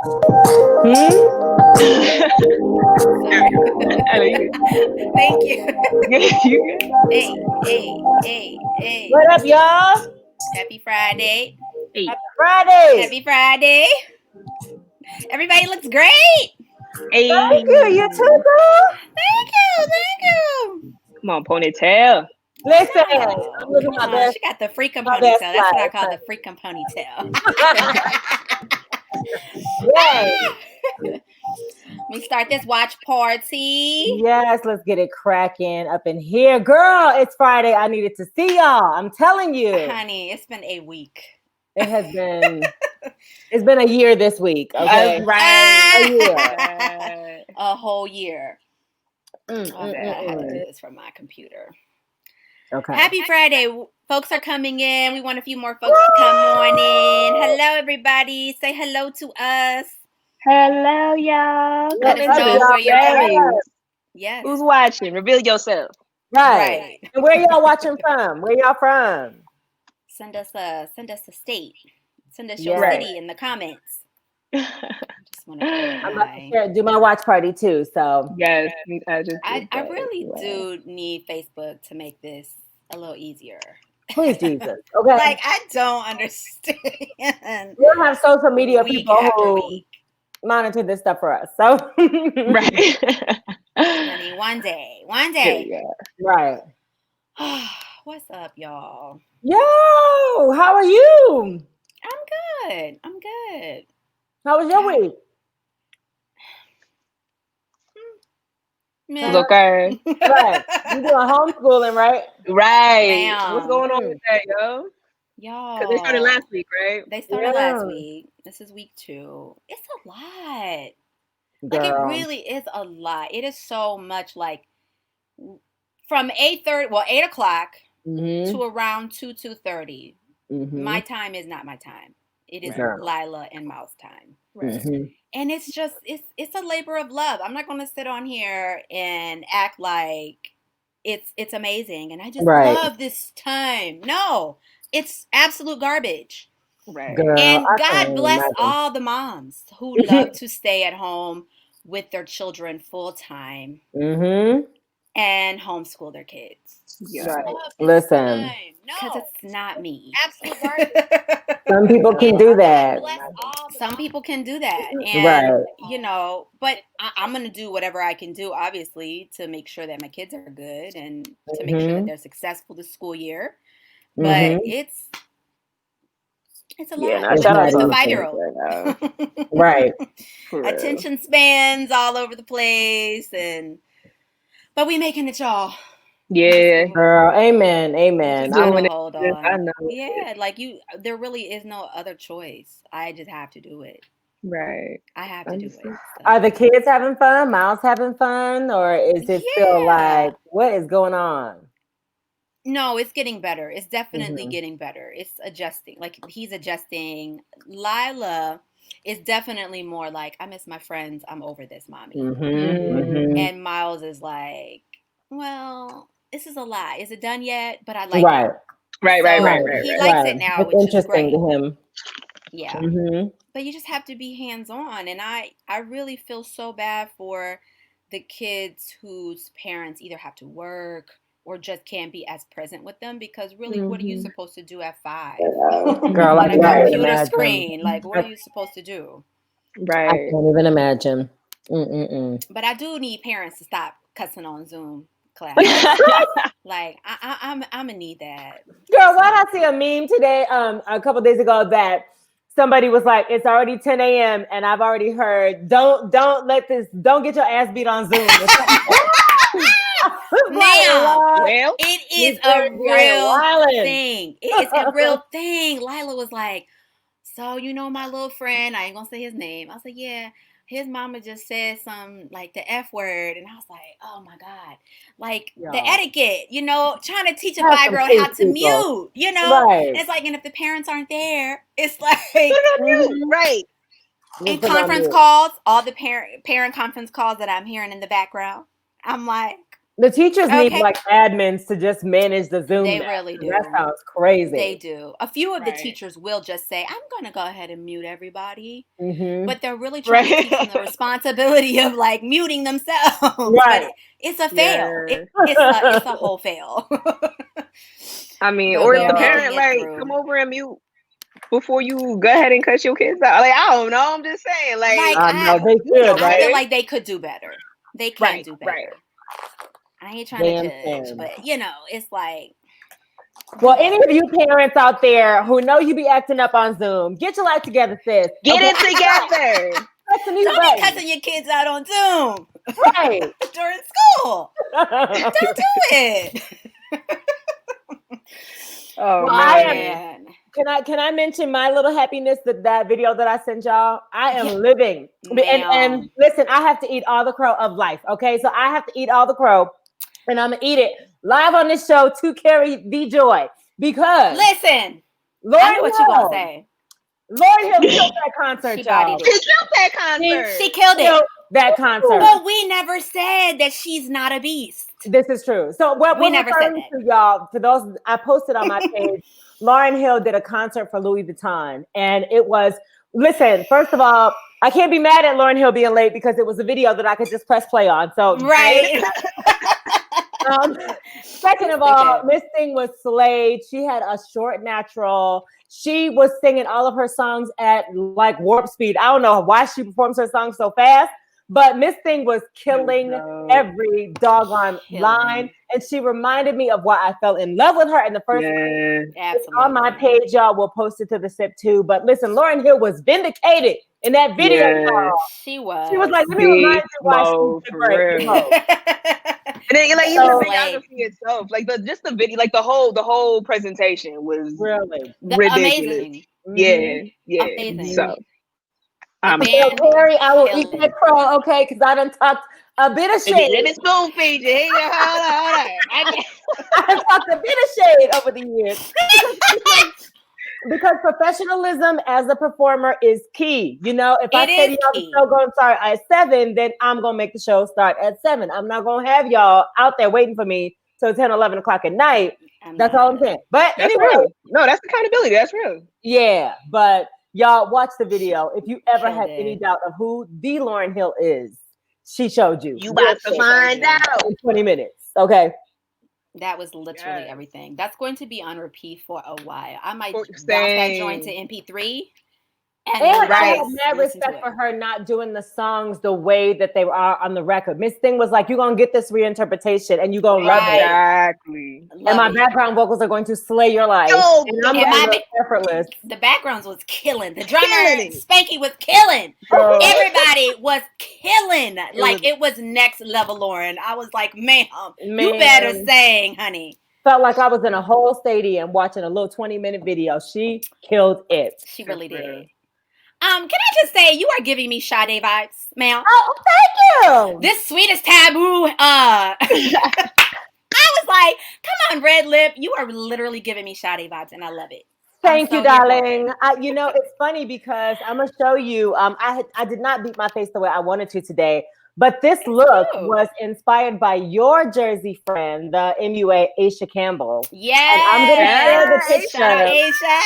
Thank you. You Hey. What up, y'all? Happy Friday. good? Friday. Happy Friday. Everybody looks great. Hey. Thank you. You too, girl. Thank you. Come on, ponytail. Listen, Oh, I'm looking come my on. best. She got the freaking My best ponytail. That's what I life. call the freaking ponytail. Yes. We start this watch party. Yes, let's get it cracking up in here. Girl, it's Friday. I needed to see y'all. I'm telling you. Honey, it's been a week. It has been it's been a year this week. Okay. Right. A year. A whole year. Mm, Okay, I had to do this from my computer. Okay. Happy Friday. Folks are coming in. We want a few more folks to come on in. Hello, everybody. Say hello to us. Hello, y'all. Let us know where you're from. Yes. Who's watching? Reveal yourself. Right. And where y'all watching from? Where y'all from? Send us a state. Send us your city in the comments. Just want to I'm about to do my watch party too. So yes, I really do need Facebook to make this a little easier. Please, Jesus. Okay. Like, I don't understand. We don't have social media people who monitor this stuff for us. So right. Honey, one day. Right. What's up, y'all? Yo, how are you? I'm good. How was your week? Okay. Right. You doing homeschooling, right? Right. Damn. What's going on with that, yo? Y'all. Because they started last week, right? They started last week. This is week 2. It's a lot. Girl. Like, it really is a lot. It is so much, like, from 8 o'clock to around 2:30. My time is not my time. It is Lila and Mouse time. Right. And it's just, it's a labor of love. I'm not going to sit on here and act like it's amazing and I just love this time. No, it's absolute garbage. Right. Girl, and God bless all the moms who love to stay at home with their children full time and homeschool their kids. Yeah. Right. Listen, because it's not me. Absolute garbage. Some people can do that. Some people can do that. And, you know, but I'm going to do whatever I can do, obviously, to make sure that my kids are good and to make sure that they're successful this school year. But it's a lot. Yeah, with the 5-year-old. Right. Attention spans all over the place. But we making it, y'all. Yeah. Girl, amen. Hold on. I know. Yeah, like there really is no other choice. I just have to do it. Right. I have to do it. So. Are the kids having fun? Miles having fun? Or is it still like, what is going on? No, it's getting better. It's definitely getting better. It's adjusting. Like, he's adjusting. Lila is definitely more like, I miss my friends. I'm over this, mommy. And Miles is like, well, this is a lie. Is it done yet? But I like it. Right. He likes it now, it's which interesting is great. to him. Yeah. But you just have to be hands-on. And I really feel so bad for the kids whose parents either have to work or just can't be as present with them, because really, what are you supposed to do at 5? Girl, on a computer screen? Like, what are you supposed to do? Right. I can't even imagine. But I do need parents to stop cussing on Zoom class. Like, I'm gonna need that. Girl, why did I see a meme today? A couple days ago that somebody was like, "It's already 10 a.m. and I've already heard don't get your ass beat on Zoom." Now, it is a real thing. It's a real thing. Lila was like, so, you know, my little friend, I ain't gonna say his name. I was like, yeah, his mama just said some, like, the F word. And I was like, oh my God. Like, the etiquette, you know, trying to teach a 5-year-old how to mute, you know? Right. It's like, and if the parents aren't there, it's like. Right. In conference calls, all the parent conference calls that I'm hearing in the background, I'm like, The teachers need like admins to just manage the Zoom. They really do. That sounds crazy. They do. A few of the teachers will just say, I'm going to go ahead and mute everybody. But they're really trying to teach them the responsibility of like muting themselves. But it's a fail. It's a whole fail. I mean, or if the parent like come over and mute before you go ahead and cut your kids out. Like, I don't know. I'm just saying. I feel like they could do better. They can do better. Right. I ain't trying to judge, but it's like. Well, any of you parents out there who know you be acting up on Zoom, get your life together, sis. Get it together. Don't be cussing your kids out on Zoom. Right. During school. Don't do it. Oh, man. Can I mention my little happiness, that video that I sent y'all? I am living. And listen, I have to eat all the crow of life. Okay. So I have to eat all the crow. And I'm going to eat it live on this show to carry the joy. Because listen, I know what you're going to say. Lauryn Hill killed that concert, y'all. She killed that concert. She killed it. That concert. But we never said that she's not a beast. This is true. So what we're referring to, y'all, to those, I posted on my page, Lauryn Hill did a concert for Louis Vuitton. And it was, listen, first of all, I can't be mad at Lauryn Hill being late because it was a video that I could just press play on. So right. Second of all, Miss Thing was slayed. She had a short natural. She was singing all of her songs at like warp speed. I don't know why she performs her songs so fast, but Miss Thing was killing every doggone line. And she reminded me of why I fell in love with her in the first place. It's on my page, y'all. We'll post it to the SIP too. But listen, Lauryn Hill was vindicated in that video. Y'all. She was. She was like, let me remind you why she's great. And then, like, even the videography itself, like the video, like the whole presentation was really ridiculous. Amazing. Yeah. Amazing. So, Carrie, I will eat that crow, okay? Because I done talked a bit of shade. Let me spoon feed you. Hey, hold on. I done talked a bit of shade over the years. Because professionalism as a performer is key. You know, if I say to y'all the show going to start at 7, then I'm going to make the show start at 7. I'm not going to have y'all out there waiting for me till 10, 11 o'clock at night. That's all I'm saying. But that's anyway. Real. No, that's accountability. That's real. Yeah, but y'all watch the video. If you ever had any doubt of who the Lauryn Hill is, she showed you. You about to find out in 20 minutes. Okay. That was literally everything. That's going to be on repeat for a while. I might bounce that joint to MP3. And I have mad respect for her not doing the songs the way that they are on the record. Miss Thing was like, you're going to get this reinterpretation and you're going to love it. Exactly. And my background vocals are going to slay your life. And I'm effortless. The backgrounds was killing. The drummer, Spanky, was killing. Everybody was killing. Like, it was next level, Lauren. I was like, ma'am, you better sing, honey. Felt like I was in a whole stadium watching a little 20-minute video. She killed it. She really did. Can I just say you are giving me Sade vibes, ma'am? Oh, thank you. This sweetest taboo. I was like, come on, Red Lip. You are literally giving me Sade vibes, and I love it. Thank you, darling. You know, it's funny because I'm gonna show you. I did not beat my face the way I wanted to today, but this look was inspired by your Jersey friend, the MUA Aisha Campbell. Yeah, and I'm gonna share the picture. Shout out Aisha.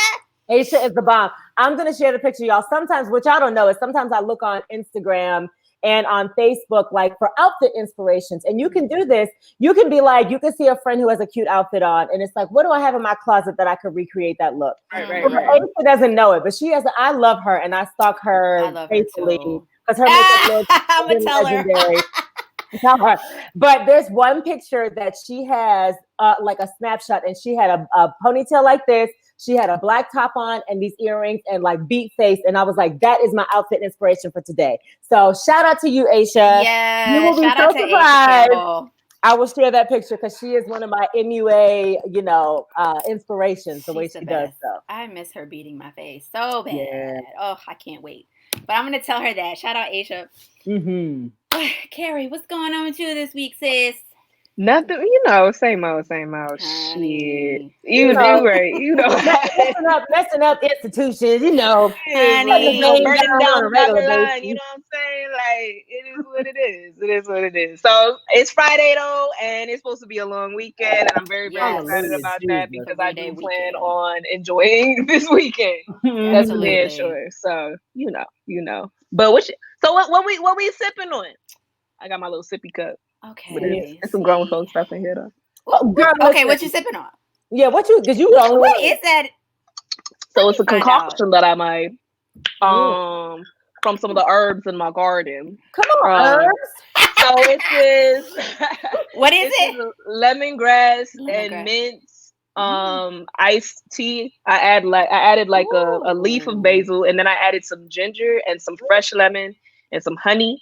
Aisha is the bomb. I'm going to share the picture, y'all. Sometimes, which I don't know, is sometimes I look on Instagram and on Facebook, like for outfit inspirations. And you can do this. You can be like, you can see a friend who has a cute outfit on. And it's like, what do I have in my closet that I could recreate that look? Right. Aisha doesn't know it, but she has, I love her and I stalk her faithfully because her makeup looks I'm going to tell legendary. Tell her. But there's one picture that she has like a snapshot and she had a ponytail like this. She had a black top on and these earrings and like beat face. And I was like, that is my outfit inspiration for today. So shout out to you, Aisha. Yeah. You will be so surprised. I will share that picture because she is one of my MUA, inspirations, the way she does so. I miss her beating my face so bad. Yeah. Oh, I can't wait. But I'm going to tell her that. Shout out, Aisha. Mm-hmm. Carrie, what's going on with you this week, sis? Nothing, same old, shit. You do right, messing up institutions, honey, burning down Babylon. basis. You know what I'm saying? Like, it is what it is. It is what it is. So it's Friday though, and it's supposed to be a long weekend, and I'm very, very excited about that because I do plan on enjoying this weekend. That's for damn sure. So But what we sipping on? I got my little sippy cup. Okay. There's some grown folks stuff in here though. Girl, okay, what you sipping on? Yeah, what is that? So it's a concoction that I made from some of the herbs in my garden. Come on, herbs. So it is what is it? Lemongrass and mint, iced tea. I added like a leaf of basil, and then I added some ginger and some fresh lemon and some honey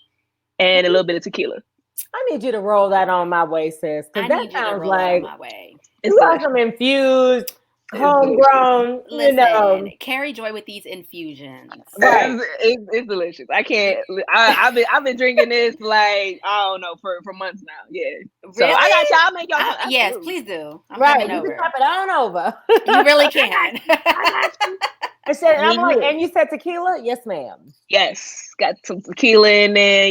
and a little bit of tequila. I need you to roll that on my way, sis. Because that sounds like my way. You got some infused, homegrown. Listen, carry joy with these infusions. Right, it's delicious. I can't. I've been drinking this like I don't know for months now. Yeah. Really? So I got y'all. I'll make y'all. Yes, please do. I'm right, coming over. You can pop it on over. You really can. I said, and I'm like, and you said tequila? Yes, ma'am. Yes, got some tequila in there.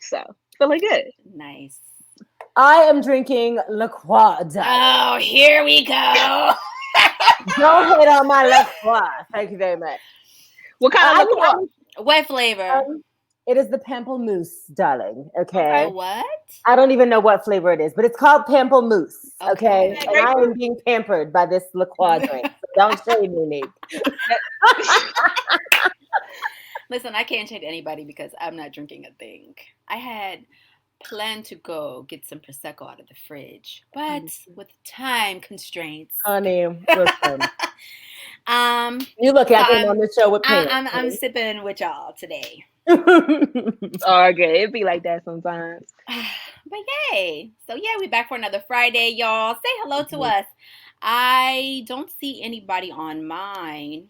So feeling good. Nice. I am drinking La Croix. Oh, here we go. Don't hit on my La Croix. Thank you very much. What kind of La Croix? What flavor? It is the pamplemousse, darling. Okay. What? I don't even know what flavor it is, but it's called pamplemousse. Okay. And I am being pampered by this La Croix drink. So don't shade me, Nick. Listen, I can't shade anybody because I'm not drinking a thing. I had planned to go get some Prosecco out of the fridge, but with time constraints. Honey, listen. You look at them on the show with pants. I'm sipping with y'all today. Okay, it be like that sometimes. But yay. So yeah, we back for another Friday, y'all. Say hello to us. I don't see anybody on my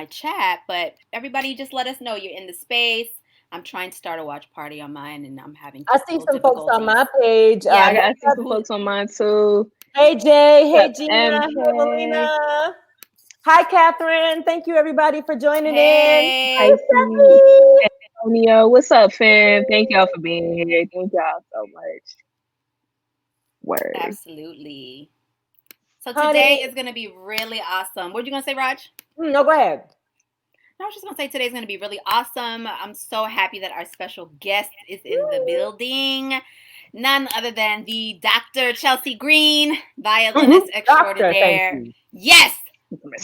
chat, but everybody just let us know you're in the space. I'm trying to start a watch party on mine, and I'm having. I see some folks on my page. Yeah, I see some folks on mine too. Hey Jay, hey Gina, hey Melina. Hi Catherine. Thank you everybody for joining in. Hi Stephanie. Antonio, what's up, fam? Thank y'all for being here. Thank y'all so much. Word. Absolutely. So today is going to be really awesome. What are you going to say, Raj? No, go ahead. I was just going to say today's going to be really awesome. I'm so happy that our special guest is in the building. None other than the Dr. Chelsey Green, violinist extraordinaire. Yes,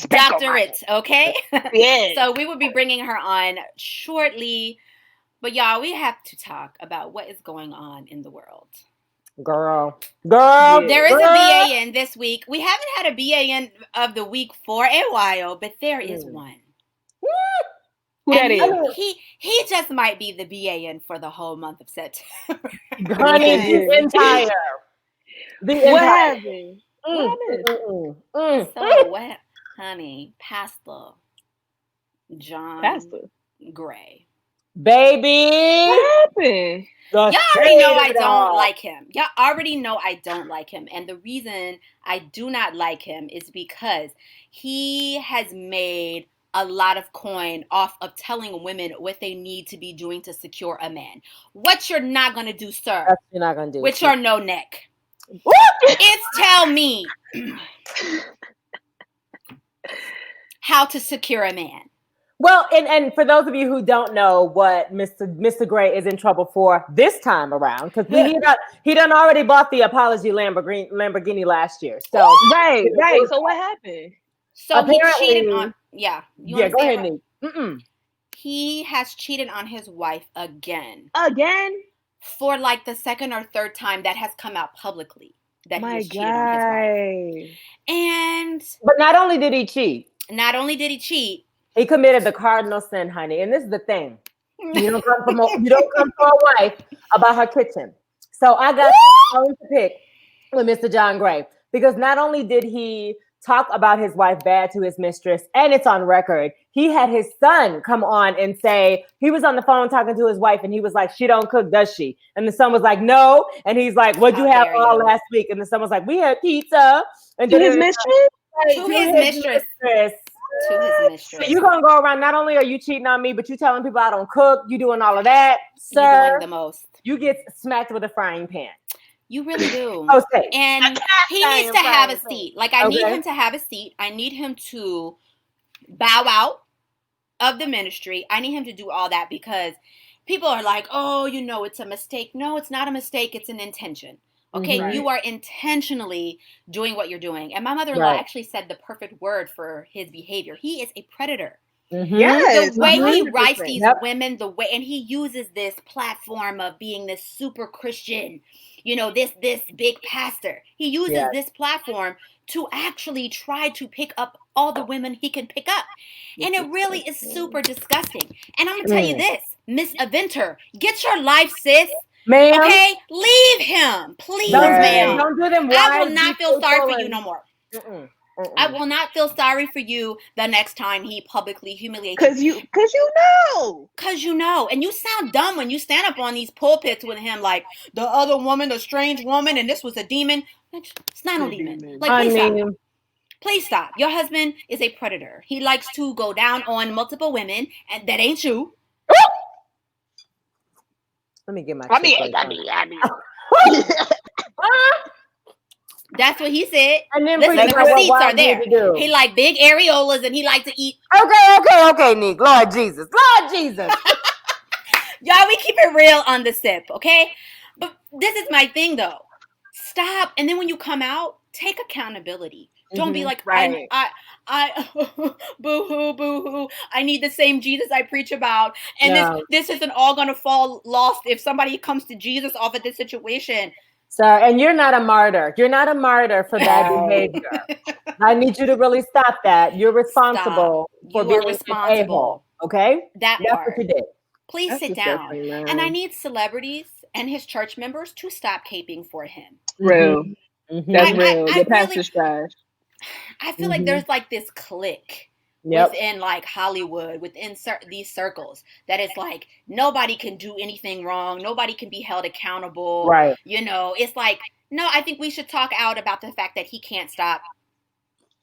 doctorate, okay? Yeah. So we will be bringing her on shortly. But y'all, we have to talk about what is going on in the world. Girl. There is a BAN this week. We haven't had a BAN of the week for a while, but there is one. Who that is? He just might be the BAN for the whole month of September. Honey, the entire. What happened? So what, honey? Pastor John Gray. Baby. What happened? Y'all already know I don't like him. Y'all already know I don't like him. And the reason I do not like him is because he has made a lot of coin off of telling women what they need to be doing to secure a man. What you're not going to do, sir. What you're not going to do. With your no neck. It's tell me how to secure a man. Well, and for those of you who don't know what Mr. Gray is in trouble for this time around, because he done already bought the apology Lamborghini last year. So right. So what happened? So he cheated on. Yeah. Go ahead, Nick. He has cheated on his wife again. Again? For like the second or third time that has come out publicly that he has cheated on his wife. But not only did he cheat. He committed the cardinal sin, honey. And this is the thing. You don't come for a wife about her kitchen. So I got to pick with Mr. John Gray. Because not only did he talk about his wife bad to his mistress, and it's on record. He had his son come on and say, he was on the phone talking to his wife, and he was like, she don't cook, does she? And the son was like, no. And he's like, what'd you have all last week? And the son was like, we had pizza. And to his mistress? To his mistress. To his mistress. So you're gonna go around, not only are you cheating on me, but you telling people I don't cook, you doing all of that. Sir, you're doing the most. You get smacked with a frying pan. You really do. Okay. And he needs to have a seat. Like, I need him to have a seat. I need him to bow out of the ministry. I need him to do all that, because people are like, oh, you know, it's a mistake. No, it's not a mistake. It's an intention. Okay, Mhm. you are intentionally doing what you're doing. And my mother-in-law actually said the perfect word for his behavior. He is a predator. Mhm. Yes, The way 100%. he writes these women, and he uses this platform of being this super Christian, you know, this big pastor. He uses this platform to actually try to pick up all the women he can pick up. And it really is super disgusting. And I'm going to tell you this, Miss Aventer, get your life, sis. Ma'am. Okay? Leave him. Please, ma'am. Don't do them. I will not feel sorry for you no more. Mm-mm. I will not feel sorry for you the next time he publicly humiliates you. Because you know. And you sound dumb when you stand up on these pulpits with him like, the other woman, the strange woman, and this was a demon. It's not no demon. Like, please stop. Please stop. Your husband is a predator. He likes to go down on multiple women, and that ain't you. Let me get my. I mean. That's what he said. And then listen, the receipts are there. He like big areolas, and he likes to eat. Okay, Nick. Lord Jesus. Y'all, we keep it real on the sip, okay? But this is my thing, though. Stop, and then when you come out, take accountability. Don't be like, I boo-hoo, I need the same Jesus I preach about. And this isn't all going to fall lost if somebody comes to Jesus off of this situation. Sir, and you're not a martyr. You're not a martyr for bad behavior. I need you to really stop that. You're responsible for being an a-hole. Okay? That's what you did. Please sit down. And I need celebrities and his church members to stop caping for him. Real. Mm-hmm. That's real. The pastor's trash. I feel like there's like this clique within like Hollywood, within these circles, that it's like nobody can do anything wrong. Nobody can be held accountable. Right. You know, it's like, no, I think we should talk out about the fact that he can't stop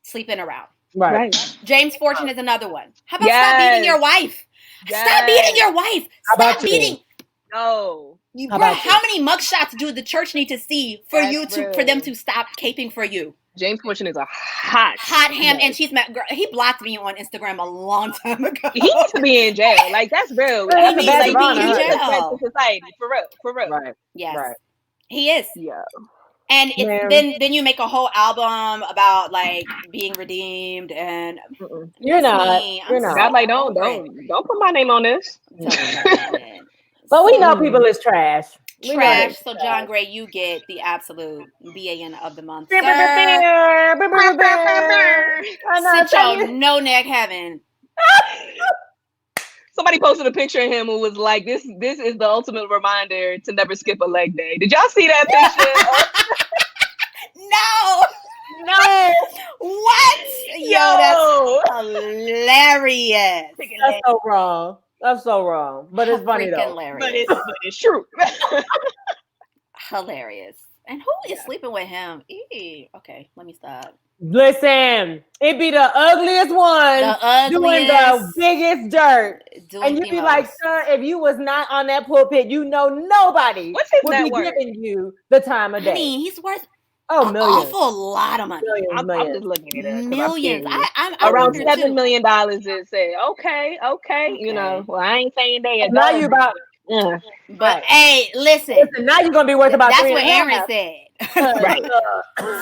sleeping around. Right. James Fortune is another one. How about stop beating your wife? Stop beating your wife. Stop beating. No. How many mugshots do the church need to see for for them to stop caping for you? James Fortune is a hot ham, and he blocked me on Instagram a long time ago. He needs to be in jail. Like, that's real. He needs to be in jail. Society, for real. Right. Yes. Right. He is. Yeah. And then you make a whole album about like being redeemed, and you're not. God, like, don't put my name on this. But we know people is trash. So John Gray, you get the absolute BAN of the month. Sit your no neck heaven. Somebody posted a picture of him who was like, "This is the ultimate reminder to never skip a leg day." Did y'all see that picture? No. What? Yo, that's hilarious. That's so wrong. That's so wrong. But it's funny though. Hilarious. But it's true. Hilarious. And who is sleeping with him? Okay, let me stop. Listen, it be the ugliest one doing the biggest dirt. And you be like, sir, if you was not on that pulpit, you know nobody would be giving you the time of day. I mean, he's worth millions. Awful lot of money. I'm just looking at it. Millions. I'm around $7 million. It said, okay. You know, well, I ain't saying they. Now you about. But hey, listen. Now you're gonna be worth about. That's what Aaron said. Right.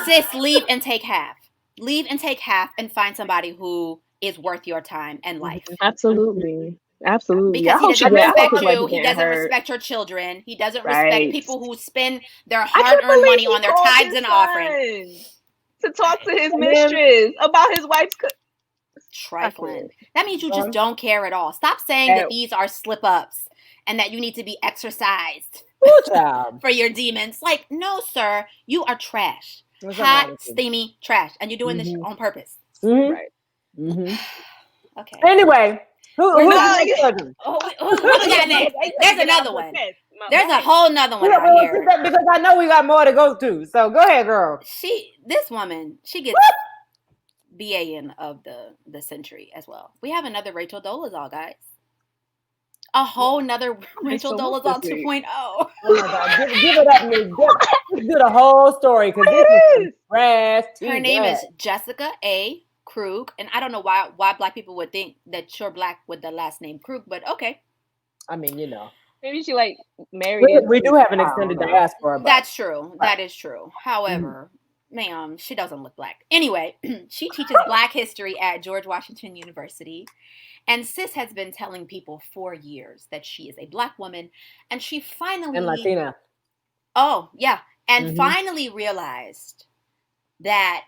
Sis, leave and take half. Leave and take half, and find somebody who is worth your time and life. Absolutely. Because he doesn't respect you. He doesn't respect your children. He doesn't respect people who spend their hard-earned money on their tithes and offerings. To talk to his mistress about his wife's trifling. That means you just don't care at all. Stop saying that these are slip-ups and that you need to be exercised for your demons. Like, no, sir, you are trash. Hot, steamy trash. And you're doing this on purpose. Mm-hmm. Right. Mm-hmm. Okay. Anyway, who we got next? There's another one. There's a whole nother one out here. Because I know we got more to go to. So go ahead, girl. This woman, she gets BAN of the century as well. We have another Rachel Dolezal, guys. A whole nother Rachel Dolezal 2.0. Oh my God. Give it up, Nick. Let's do the whole story because this is trash. Her name is Jessica A. Krug, and I don't know why Black people would think that you're Black with the last name Krug, but okay. I mean, you know. Maybe she like married. We do have an extended diaspora. But. That's true. That is true. However, ma'am, she doesn't look Black. Anyway, she teaches Black history at George Washington University. And Sis has been telling people for years that she is a Black woman. And she finally... And Latina. Oh, yeah. And finally realized that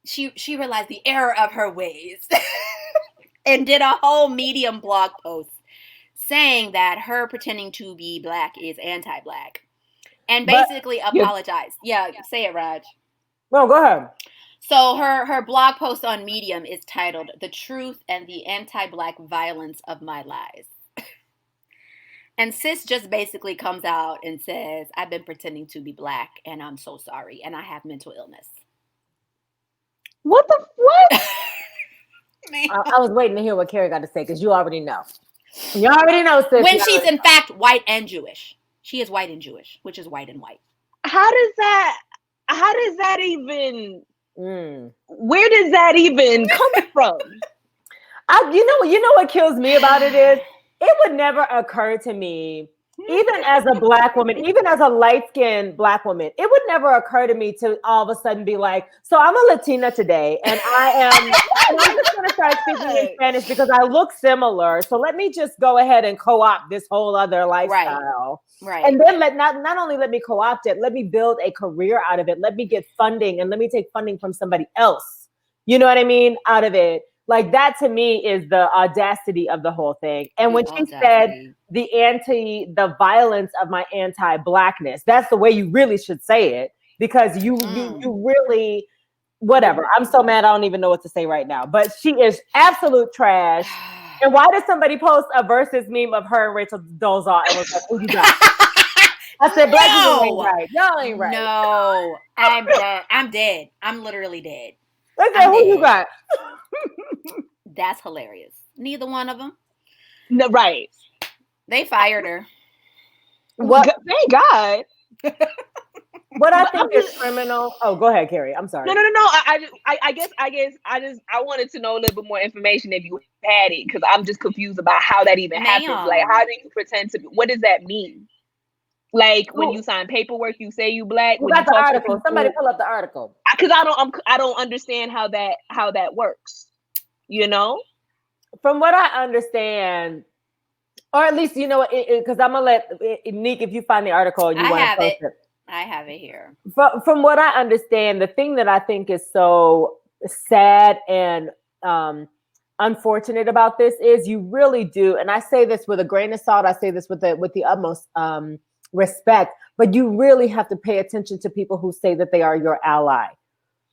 she realized the error of her ways. And did a whole Medium blog post saying that her pretending to be Black is anti-Black. And basically apologized. Yeah, say it, Raj. No, go ahead. So her blog post on Medium is titled "The Truth and the Anti-Black Violence of My Lies." And Sis just basically comes out and says, I've been pretending to be Black and I'm so sorry and I have mental illness. What the what? I was waiting to hear what Carrie got to say because you already know. You already know, Sis. When she's in fact white and Jewish. She is white and Jewish, which is white and white. How does that even... Where does that even come from? You know what kills me about it is it would never occur to me, even as a Black woman, even as a light-skinned Black woman, it would never occur to me to all of a sudden be like, so I'm a Latina today and I'm just going to start speaking in Spanish because I look similar. So let me just go ahead and co-opt this whole other lifestyle. Right. And then not only let me co-opt it, let me build a career out of it. Let me get funding and let me take funding from somebody else. You know what I mean? Out of it. Like that to me is the audacity of the whole thing. And when she said the violence of my anti-Blackness, that's the way you really should say it because you really, whatever. I'm so mad. I don't even know what to say right now, but she is absolute trash. And why did somebody post a versus meme of her and Rachel Dolezal and was like, "Who you got?" I said, "Black people ain't right. Y'all ain't right." No, I'm dead. I'm dead. I'm literally dead. I said, "Who you got?" That's hilarious. Neither one of them. No, right. They fired her. What? Thank God. What I think is criminal. Oh, go ahead, Carrie. I'm sorry. No. I guess I wanted to know a little bit more information if you had it, because I'm just confused about how that even happens. Like, how do you pretend to be? What does that mean? Like when you sign paperwork, you say you Black. You got the article. Somebody pull up the article. Because I don't understand how that works. You know. From what I understand, or at least you know, because I'm gonna let Nick, if you find the article and you want to post it. I have it here. From what I understand, the thing that I think is so sad and unfortunate about this is you really do, and I say this with a grain of salt. I say this with the utmost respect, but you really have to pay attention to people who say that they are your ally,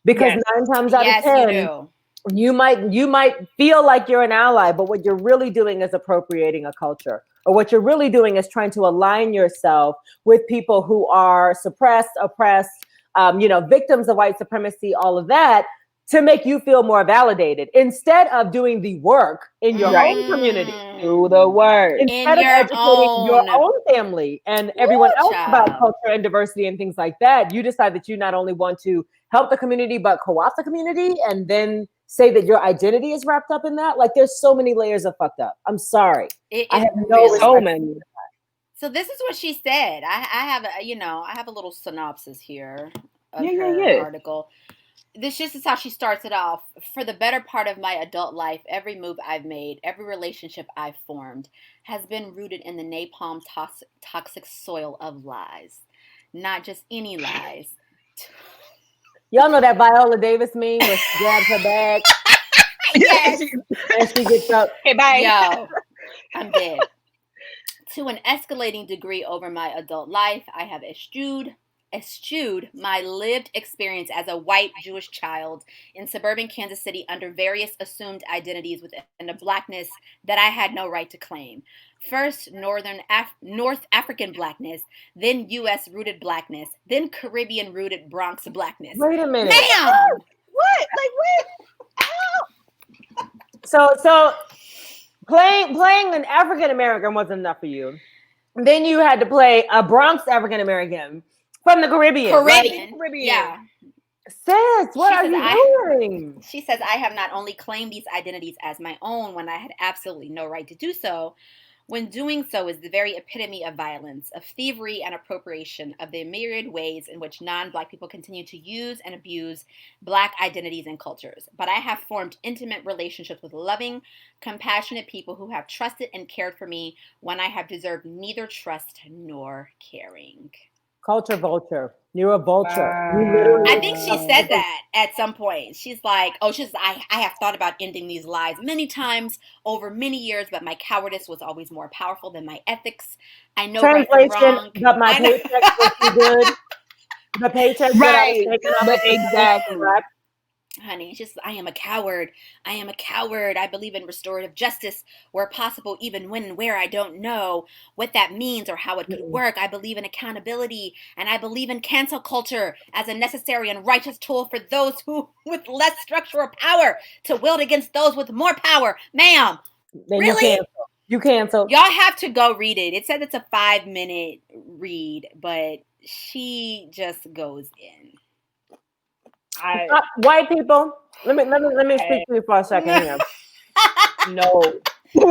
because 9 times out of 10, you might feel like you're an ally, but what you're really doing is appropriating a culture. Or what you're really doing is trying to align yourself with people who are suppressed, oppressed, victims of white supremacy, all of that, to make you feel more validated instead of doing the work in your own community. Do the work. Instead of educating your own family and everyone else about culture and diversity and things like that, you decide that you not only want to help the community, but co-opt the community and then say that your identity is wrapped up in that. Like there's so many layers of fucked up. I'm sorry. I have so many. So this is what she said. I have a little synopsis here of her article. This is how she starts it off. For the better part of my adult life, every move I've made, every relationship I've formed has been rooted in the napalm toxic soil of lies. Not just any lies. Y'all know that Viola Davis meme where she grabs her bag? Yes. And she gets up. Okay, bye. Yo, I'm dead. To an escalating degree over my adult life, I have eschewed, eschewed my lived experience as a white Jewish child in suburban Kansas City under various assumed identities within a blackness that I had no right to claim. First, North African blackness, then U.S. rooted blackness, then Caribbean rooted Bronx blackness. Wait a minute. Ma'am! What? Like what? Ow! So playing an African American wasn't enough for you. Then you had to play a Bronx African American from the Caribbean. Caribbean. Yeah. Sis, what are you doing? She says, I have not only claimed these identities as my own when I had absolutely no right to do so, when doing so is the very epitome of violence, of thievery and appropriation, of the myriad ways in which non-Black people continue to use and abuse Black identities and cultures. But I have formed intimate relationships with loving, compassionate people who have trusted and cared for me when I have deserved neither trust nor caring. Culture vulture. You're a vulture. I think she said that at some point. She's like, I have thought about ending these lives many times over many years, but my cowardice was always more powerful than my ethics. I know right from wrong. But my paycheck was too good. The paycheck right. But exactly. Honey, it's just, I am a coward. I am a coward. I believe in restorative justice where possible, even when and where I don't know what that means or how it could work. I believe in accountability, and I believe in cancel culture as a necessary and righteous tool for those who with less structural power to wield against those with more power. Ma'am, then really? You cancel. Y'all have to go read it. It says it's a 5-minute read, but she just goes in. White people, let me speak to you for a second here. No.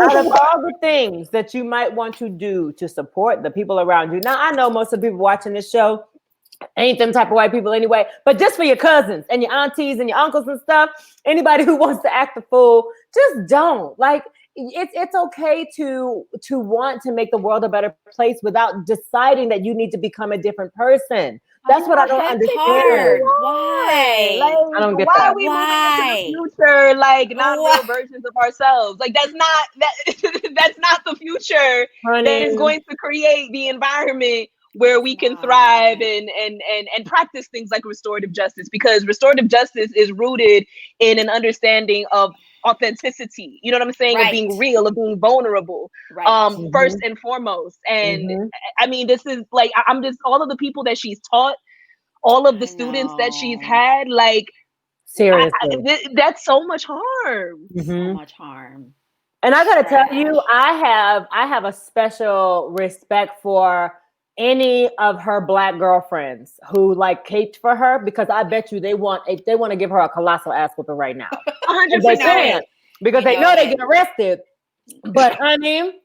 Out of all the things that you might want to do to support the people around you. Now, I know most of the people watching this show ain't them type of white people anyway, but just for your cousins and your aunties and your uncles and stuff, anybody who wants to act a fool, just don't. Like, it's okay to want to make the world a better place without deciding that you need to become a different person. That's what I don't understand. Why? Like, I don't get why that. Are we moving into the future like not real versions of ourselves? Like that's not the future that is going to create the environment where we can thrive and practice things like restorative justice, because restorative justice is rooted in an understanding of authenticity, you know what I'm saying? Of being real, of being vulnerable, first and foremost. And I mean, this is like, I'm just, all of the people that she's taught, all of the students that she's had, like, seriously, that's so much harm. So much harm. And I gotta tell you, I have a special respect for any of her Black girlfriends who like caped for her, because I bet you they want to give her a colossal ass whooping right now. 100%. Because they know they get arrested. But honey,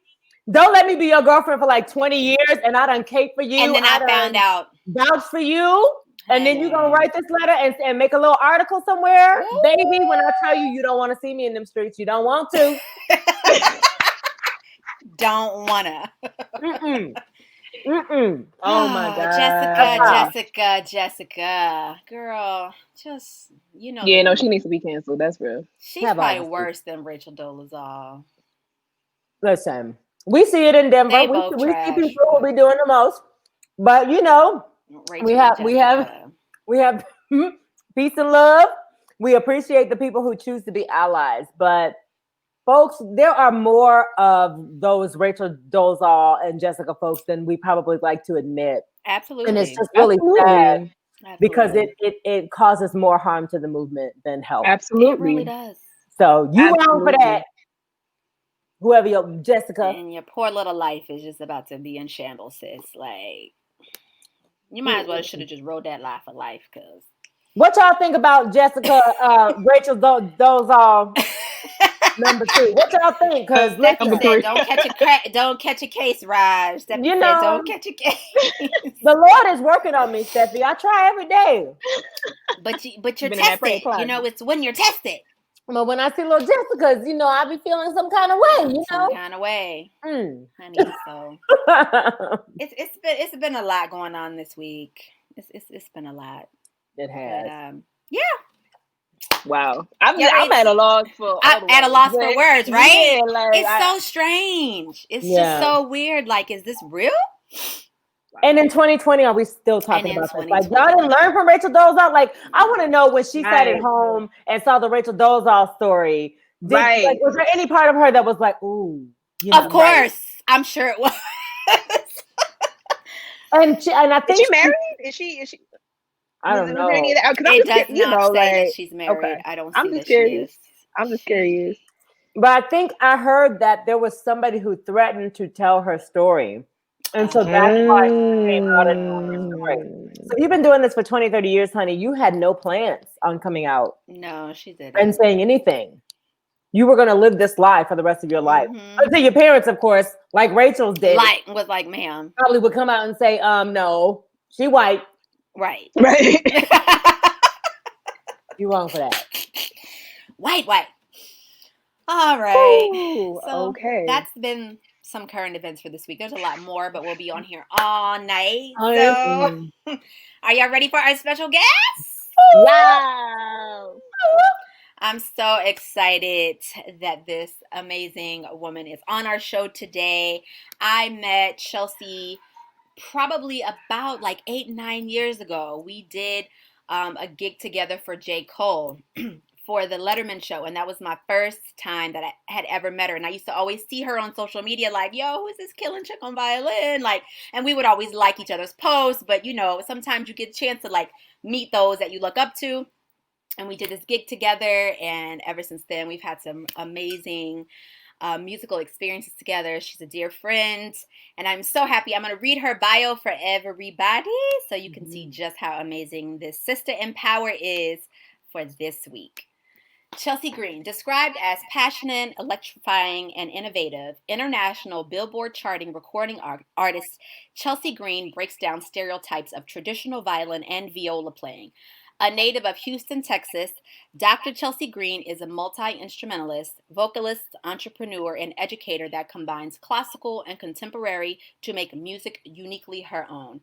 don't let me be your girlfriend for like 20 years and I done cape for you. And then I found out. Vouch for you. And then you're gonna write this letter and make a little article somewhere. Ooh. Baby, when I tell you don't want to see me in them streets, you don't want to. Don't wanna. Oh my God. Jessica. Girl, just, you know. Yeah, no, she needs to be canceled. That's real. She's probably worse than Rachel Dolezal. Listen, we see it in Denver. We see people who be doing the most. But you know, we have peace and love. We appreciate the people who choose to be allies. But folks, there are more of those Rachel Dolezal and Jessica folks than we probably like to admit. Absolutely. And it's just really sad because it causes more harm to the movement than help. Absolutely. It really does. So you wrong for that. Whoever your Jessica. And your poor little life is just about to be in shambles, sis. Like, you might as well should have just wrote that lie for life, because. What y'all think about Jessica, Rachel Dolezal? Number 2. What y'all think? Because don't catch a case, Raj. You know, don't catch a case. The Lord is working on me, Steffi. I try every day. But you're tested. You know, it's when you're tested. But when I see little Jessica's, you know, I be feeling some kind of way. You know, some kind of way, honey. So it's been a lot going on this week. It's been a lot. It has. But, yeah. Wow, I'm at a loss for words, right? Yeah, like, it's so strange. It's just so weird. Like, is this real? And in 2020, are we still talking about this? Like, y'all didn't learn from Rachel Dolezal? Like, I want to know when she sat at home and saw the Rachel Dolezal story. Like, was there any part of her that was like, ooh? Of course. I'm sure it was. And I think is she married? Is she? I don't know. It does not say that she's married. Okay. I don't see that she is. I'm just curious. But I think I heard that there was somebody who threatened to tell her story. And so that's why she came out and told her story. So you've been doing this for 20, 30 years, honey. You had no plans on coming out. No, she didn't. And saying anything. You were going to live this life for the rest of your life. Until your parents, of course, like Rachel's did. Was like, ma'am. Probably would come out and say, no, she white. Right. You wrong for that. White. All right. Ooh, so okay. That's been some current events for this week. There's a lot more, but we'll be on here all night. So, are y'all ready for our special guest? Wow. I'm so excited that this amazing woman is on our show today. I met Chelsey probably about like 8-9 years ago. We did a gig together for J. Cole for the Letterman show, and that was my first time that I had ever met her. And I used to always see her on social media like, yo, who is this killing chick on violin? Like, and we would always like each other's posts, but you know, sometimes you get a chance to like meet those that you look up to. And we did this gig together, and ever since then, we've had some amazing musical experiences together. She's a dear friend, and I'm so happy. I'm going to read her bio for everybody so you can see just how amazing this sister in power is for this week. Chelsey Green, described as passionate, electrifying, and innovative, international Billboard charting recording artist, Chelsey Green breaks down stereotypes of traditional violin and viola playing. A native of Houston, Texas, Dr. Chelsey Green is a multi-instrumentalist, vocalist, entrepreneur, and educator that combines classical and contemporary to make music uniquely her own.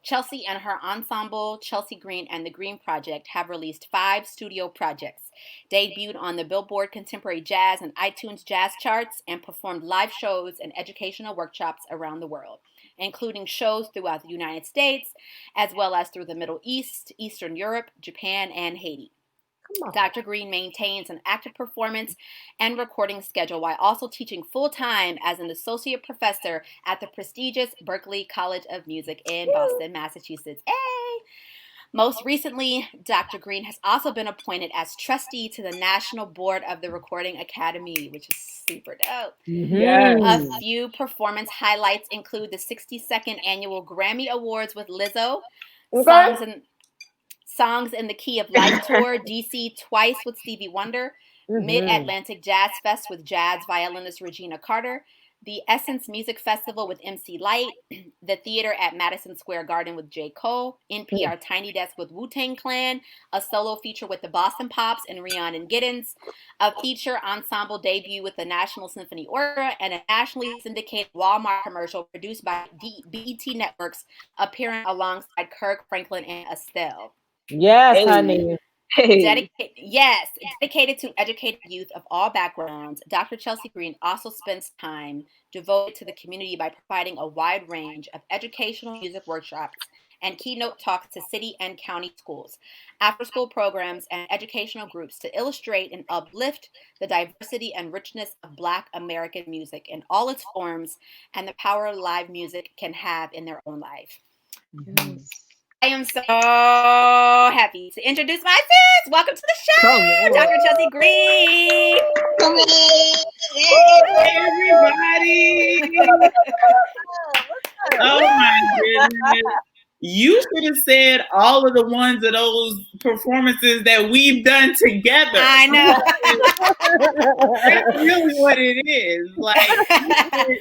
Chelsey and her ensemble, Chelsey Green and the Green Project, have released 5 studio projects, debuted on the Billboard Contemporary Jazz and iTunes Jazz charts, and performed live shows and educational workshops around the world, including shows throughout the United States, as well as through the Middle East, Eastern Europe, Japan, and Haiti. Dr. Green maintains an active performance and recording schedule while also teaching full-time as an associate professor at the prestigious Berklee College of Music in Boston, Massachusetts. Hey! Most recently, Dr. Green has also been appointed as trustee to the National Board of the Recording Academy, which is super dope. Yes. A few performance highlights include the 62nd Annual Grammy Awards with Lizzo, Songs in the Key of Life Tour, DC twice with Stevie Wonder, Mid-Atlantic Jazz Fest with jazz violinist Regina Carter, the Essence Music Festival with MC Light, the theater at Madison Square Garden with J. Cole, NPR Tiny Desk with Wu-Tang Clan, a solo feature with the Boston Pops and Rhiannon Giddens, a feature ensemble debut with the National Symphony Orchestra, and a nationally syndicated Walmart commercial produced by BET Networks, appearing alongside Kirk Franklin and Estelle. Yes, honey. Dedicated to educated youth of all backgrounds, Dr. Chelsey Green also spends time devoted to the community by providing a wide range of educational music workshops and keynote talks to city and county schools, after-school programs, and educational groups to illustrate and uplift the diversity and richness of Black American music in all its forms and the power live music can have in their own life. I am so happy to introduce my sis. Welcome to the show, Dr. Chelsey Green. Come in. Hey, everybody. Oh, my goodness. You should have said all of the ones of those performances that we've done together. I know. That's really what it is. Like,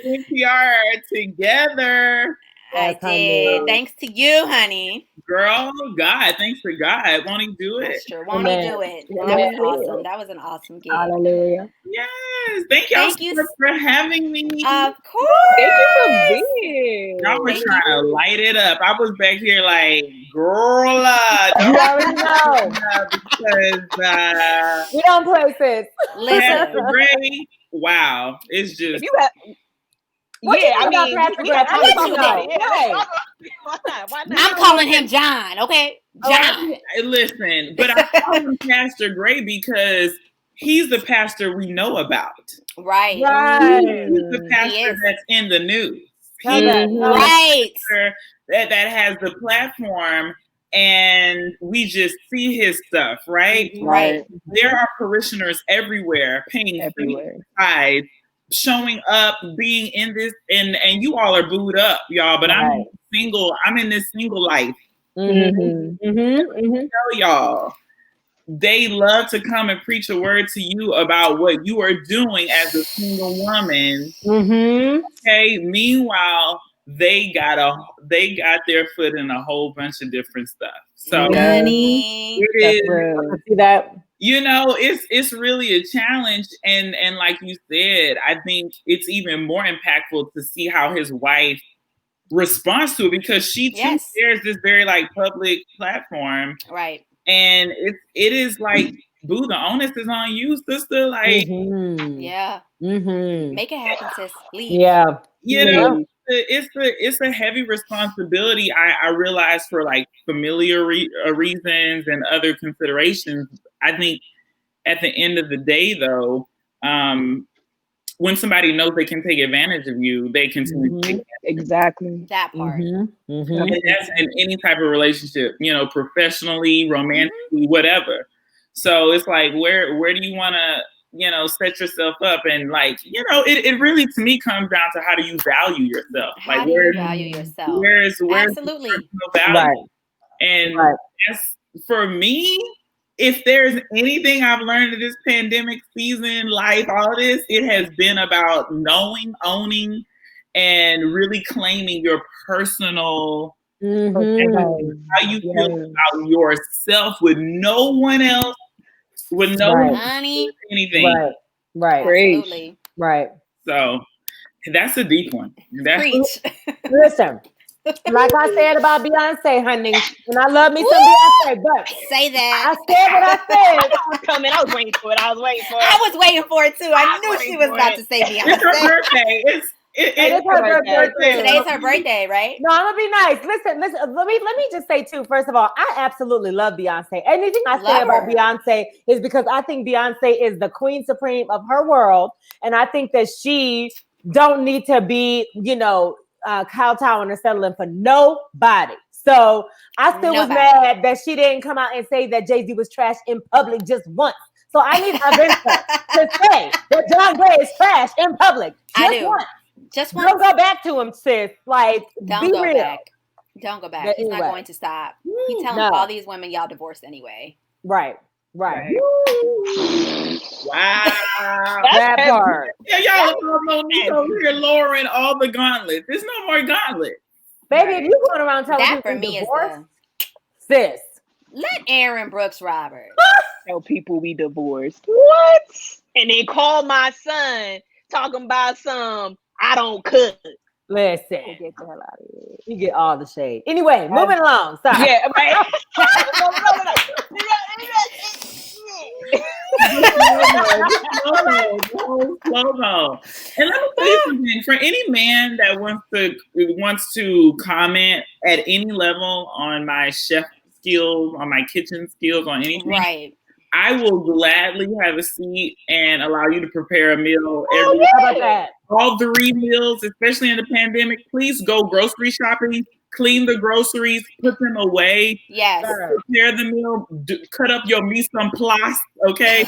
NPR together. I did. Thanks to you, honey. Girl, God, thanks to God. Won't he do it? Sure, won't he do it? And that was awesome. That was an awesome gig. Hallelujah. Yes. Thank y'all so much for having me. Of course. Thank you for being here. Y'all were trying to light it up. I was back here like, girl, you already know. Because we don't play sis. Listen. Ray, wow. It's just... I mean, Why not? I'm calling him John, okay? John. Listen, but I call him Pastor Gray because he's the pastor we know about. Right. He's the pastor that's in the news. He's right. The pastor that has the platform, and we just see his stuff, right? Right. There are parishioners everywhere paying tithes, showing up, being in this, and you all are booed up, y'all. But I'm single. I'm in this single life. Tell y'all, they love to come and preach a word to you about what you are doing as a single woman. Okay. Meanwhile, they got their foot in a whole bunch of different stuff. So it is. See that. You know, it's really a challenge, and like you said, I think it's even more impactful to see how his wife responds to it, because she too shares this very like public platform, right? And it is like, boo, the onus is on you, sister. Like, make it happen, sis. Leave. You know, it's a heavy responsibility. I realize, for like familiar reasons and other considerations. I think at the end of the day, though, when somebody knows they can take advantage of you, they continue to take exactly that part. And that's in any type of relationship, you know, professionally, romantically, whatever. So it's like, where do you want to, you know, set yourself up? And like, you know, it really, to me, comes down to, how do you value yourself? How do you value yourself? Where's absolutely the value? And that's, for me, if there's anything I've learned in this pandemic season, life, all this, it has been about knowing, owning, and really claiming your personal, how you feel about yourself, with no one else, with no one anything. Absolutely. Right. So that's a deep one. Preach. Listen. Like I said about Beyonce, honey, and I love me some Beyonce, but say that. I said what I said. I was coming. I was waiting for it. I was waiting for it too. I knew she was about to say Beyonce. It's her birthday. It's her birthday. Today's her birthday, right? No, I'm gonna be nice. Listen. Let me just say too. First of all, I absolutely love Beyonce. Anything I say about Beyonce is because I think Beyonce is the queen supreme of her world, and I think that she don't need to be, you know, kowtowing or settling for nobody. So I still was mad that she didn't come out and say that Jay-Z was trash in public just once. So I need Aventa to say that John Gray is trash in public. Just once. Don't go back to him, sis. Like, don't go real. back. Don't go back. He's not going to stop. He's telling all these women, y'all divorced anyway. Right. Wow. That part. Yeah, y'all need over here lowering all the gauntlets. There's no more gauntlet. Baby, if you going around telling that people for me divorced, is sis. Let Aaron Brooks Robert tell people we divorced. What? And then call my son talking about some I don't cook. Listen, get the hell out of here. You get all the shade. Anyway, moving along. Sorry. Yeah, right. Slow. And let me tell you something. For any man that wants to comment at any level on my chef skills, on my kitchen skills, on anything, right? I will gladly have a seat and allow you to prepare a meal all 3 meals, especially in the pandemic. Please go grocery shopping, clean the groceries, put them away. Yes. Prepare the meal, cut up your mise en place, okay?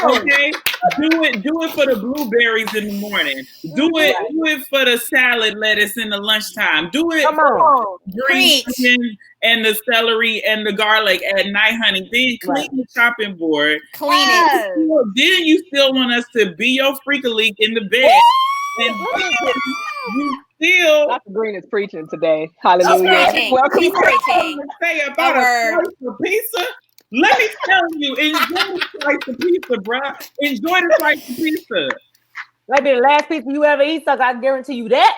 Okay, do it for the blueberries in the morning. Do it for the salad lettuce in the lunchtime. Do it for green onions and the celery and the garlic at night, honey. Then clean the chopping board. Clean it. Then you still want us to be your freak-a-leak in the bed. And you still. Dr. Green is preaching today. Hallelujah. He's preaching. Say about a slice of pizza. Let me tell you, enjoy the slice of pizza, bruh. Enjoy the slice of pizza. Like the last pizza you ever eat, so I guarantee you that.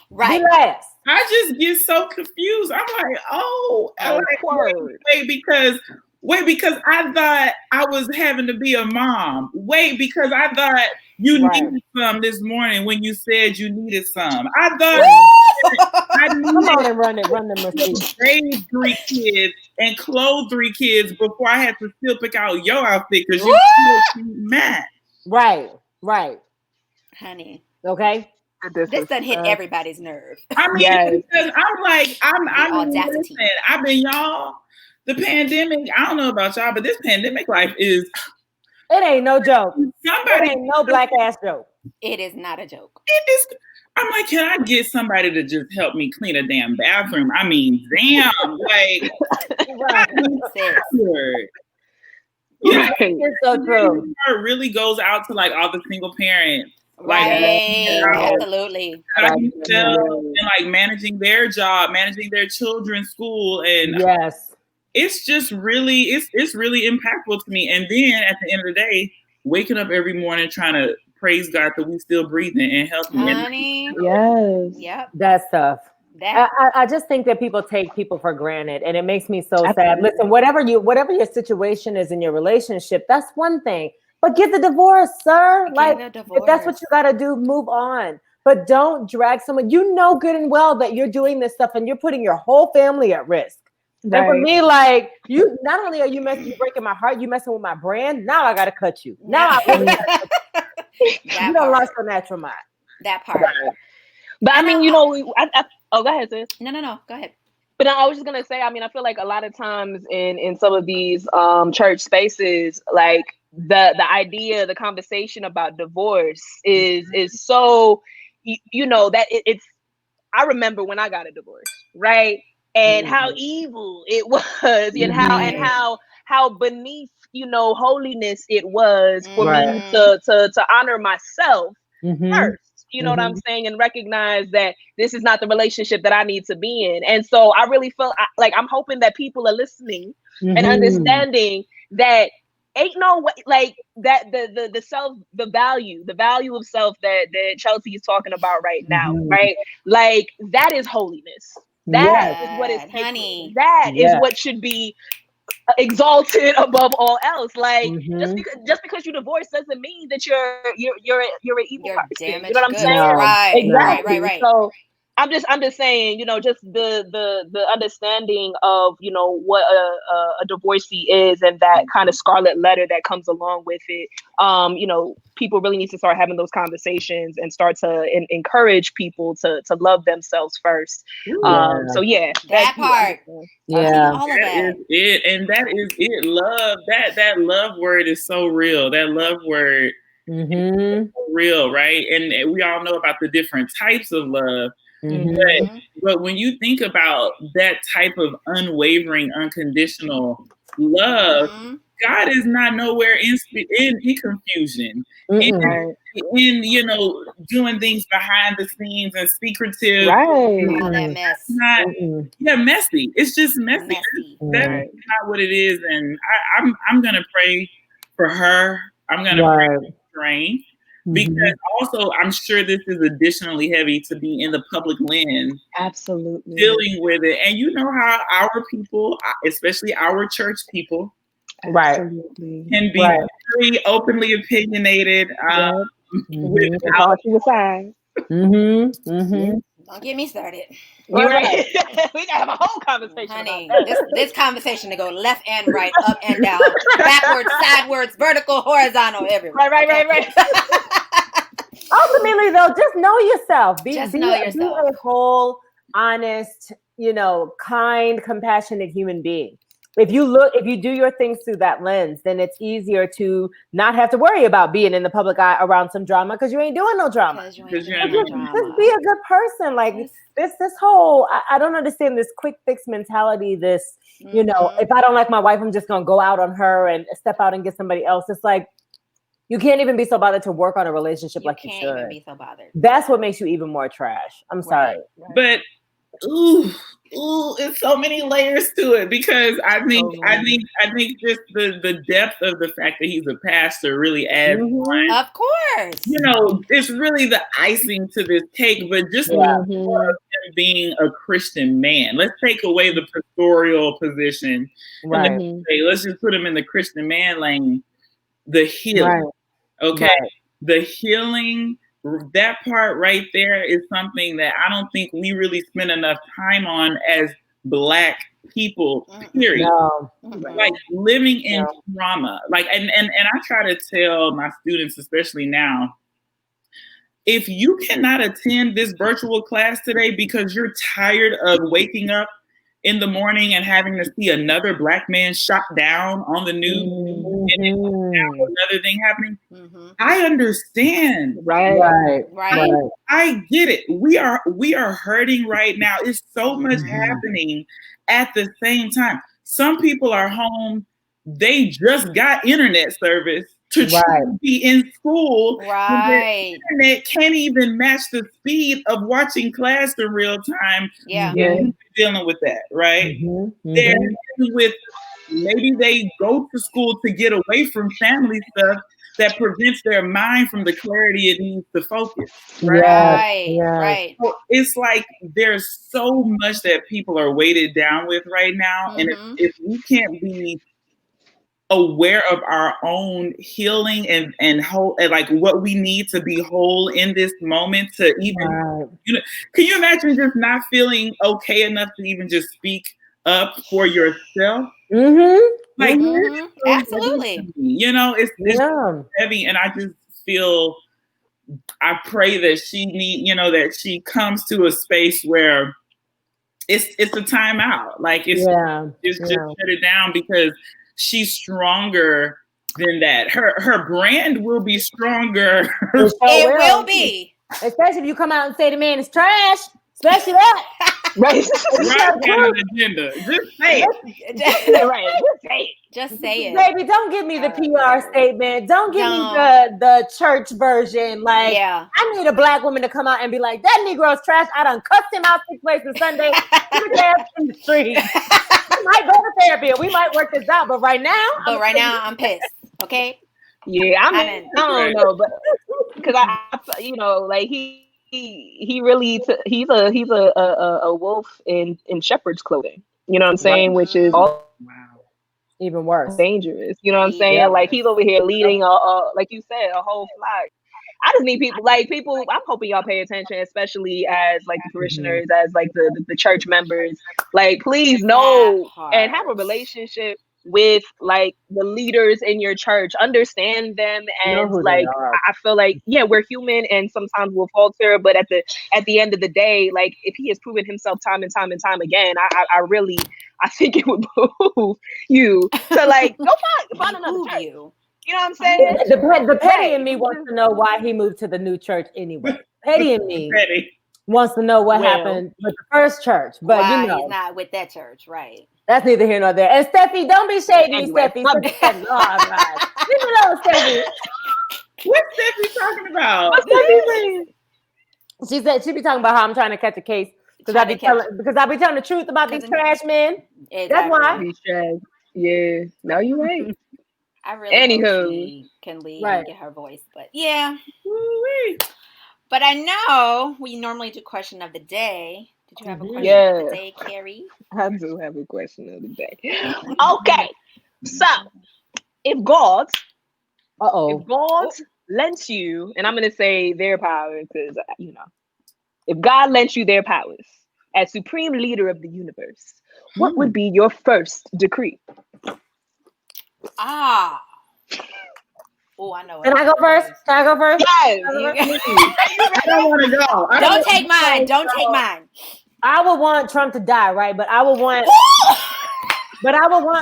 Right. Relax. I just get so confused. I'm like, because Wait, because I thought I was having to be a mom. Wait, because I thought you needed some this morning when you said you needed some. I thought I come on and run them receipts. Raise 3 kids and clothe 3 kids before I had to still pick out your outfit because you match. Right. Honey. Okay. This done hit everybody's nerve. I mean, because I'm like, I'm audacity. Listen, I've been y'all. The pandemic, I don't know about y'all, but this pandemic life is. It ain't no joke. It ain't no black ass joke. It is not a joke. It is. I'm like, can I get somebody to just help me clean a damn bathroom? I mean, damn, like, It's so true. It really goes out to like all the single parents. Right, absolutely. And like managing their job, managing their children's school, and it's just really, it's really impactful to me. And then at the end of the day, waking up every morning trying to praise God that we still breathing and healthy. Honey, yep, that's tough. I just think that people take people for granted, and it makes me so sad. Listen, whatever your situation is in your relationship, that's one thing. But get the divorce, sir. If that's what you got to do, move on. But don't drag someone. You know good and well that you're doing this stuff and you're putting your whole family at risk. Right. And for me, like, you not only are you breaking my heart, you messing with my brand. Now I got to cut you. Now I really got to cut you. You done lost your natural mind. That part. But I mean, you know, go ahead, sis. No. Go ahead. But I was just gonna say, I mean, I feel like a lot of times in some of these church spaces, like the idea, the conversation about divorce is so, you know, that it's. I remember when I got a divorce, right, and how evil it was, and how beneath, you know, holiness it was for me to honor myself first. You know what I'm saying? And recognize that this is not the relationship that I need to be in. And so I really feel like I'm hoping that people are listening and understanding that ain't no way, like that the value of self that Chelsey is talking about right now, right? Like that is holiness. That is what is taking. That is what should be exalted above all else. Like just because you divorced doesn't mean that you're an evil person. You know what I'm saying? Right. Exactly. Right. So I'm just saying, you know, just the understanding of, you know, what a divorcee is and that kind of scarlet letter that comes along with it. You know, people really need to start having those conversations and start to encourage people to love themselves first. So yeah, that part. Yeah, all of that. Is it, and that is it. Love, that love word is so real. That love word is so real, right? And we all know about the different types of love. But when you think about that type of unwavering, unconditional love, God is not nowhere in confusion, in you know, doing things behind the scenes and secretive. All that mess. Messy. It's just messy. That's not what it is. And I'm gonna pray for her. I'm gonna pray for strength. Because also, I'm sure this is additionally heavy to be in the public lens. Absolutely. Dealing with it. And you know how our people, especially our church people, can be very openly opinionated. Without suicide. Don't get me started. We gotta have a whole conversation. Honey, this conversation to go left and right, up and down, backwards, sideways, vertical, horizontal, everywhere. Right. Ultimately, though, just know yourself. Be yourself. a whole, honest, you know, kind, compassionate human being. If you do your things through that lens, then it's easier to not have to worry about being in the public eye around some drama because you ain't doing no drama. Just be a good person. Like this whole, I don't understand this quick fix mentality. This, you know, if I don't like my wife, I'm just gonna go out on her and step out and get somebody else. It's like you can't even be so bothered to work on a relationship like you should. You can't even be so bothered. That's what makes you even more trash. I'm sorry. But it's so many layers to it because I think just the depth of the fact that he's a pastor really adds on. Of course. It's really the icing to this cake, but just him being a Christian man. Let's take away the pastoral position. Right. And let's just put him in the Christian man lane. The healing. Right. Okay. Right. The healing, that part right there is something that I don't think we really spend enough time on as Black people, period. No. Like living in trauma. Like, and I try to tell my students, especially now, if you cannot attend this virtual class today because you're tired of waking up in the morning and having to see another Black man shot down on the news and another thing happening, I understand. Right. I get it. We are hurting right now. It's so much happening at the same time. Some people are home. They just got internet service to be in school. Right. The internet can't even match the speed of watching class in real time. Yeah. Dealing with that, right? They're dealing with, maybe they go to school to get away from family stuff that prevents their mind from the clarity it needs to focus. Right. So it's like there's so much that people are weighted down with right now. And if we can't be aware of our own healing and whole, and like what we need to be whole in this moment to even, can you imagine just not feeling okay enough to even just speak up for yourself? Like, absolutely. It's heavy, and I just feel, I pray that that she comes to a space where it's a timeout. Like just shut it down, because she's stronger than that. Her brand will be stronger. It will be. Especially if you come out and say the man is trash. Especially that. Right. Right. Agenda. Just say it. Right. Just say it. Baby, don't give me the PR statement. Don't give me the church version. Like, I need a Black woman to come out and be like, that Negro's trash. I done cussed him out 6 places Sunday. In the street. We might go to therapy. We might work this out. But right now, I'm pissed. Okay. Yeah, I don't know, but because like he really he's a wolf in shepherd's clothing. You know what I'm saying? Which is even worse, dangerous. You know what I'm saying? Yeah. Like, he's over here leading like you said, a whole flock. I just need people. I'm hoping y'all pay attention, especially as like the parishioners, as like the church members. Like, please know and have a relationship with like the leaders in your church. Understand them, and like I feel like we're human and sometimes we'll falter, but at the end of the day, like, if he has proven himself time and time again, I think it would behoove you to like go find another church. You know what I'm saying? The petty in me wants to know why he moved to the new church anyway. Petty in me wants to know what happened with the first church, but why he's not with that church, right? That's neither here nor there. And Steffi, don't be shady, anyway, Steffi. Leave me alone, Steffi. What's Steffi talking about? She said she be talking about how I'm trying to catch a case because I be telling the truth about these trash men. Exactly. That's why. These trash. Yeah. No, you're right. I really hope she can leave and get her voice, but yeah. Woo-wee. But I know we normally do question of the day. Did you have a question of the day, Carrie? I do have a question of the day. Okay, so if God lends you, and I'm going to say their power because, if God lends you their powers as supreme leader of the universe, what would be your first decree? Oh, I know. Can I go first? Yes. I don't want to go. Don't take mine. I would want Trump to die, right? But I would want,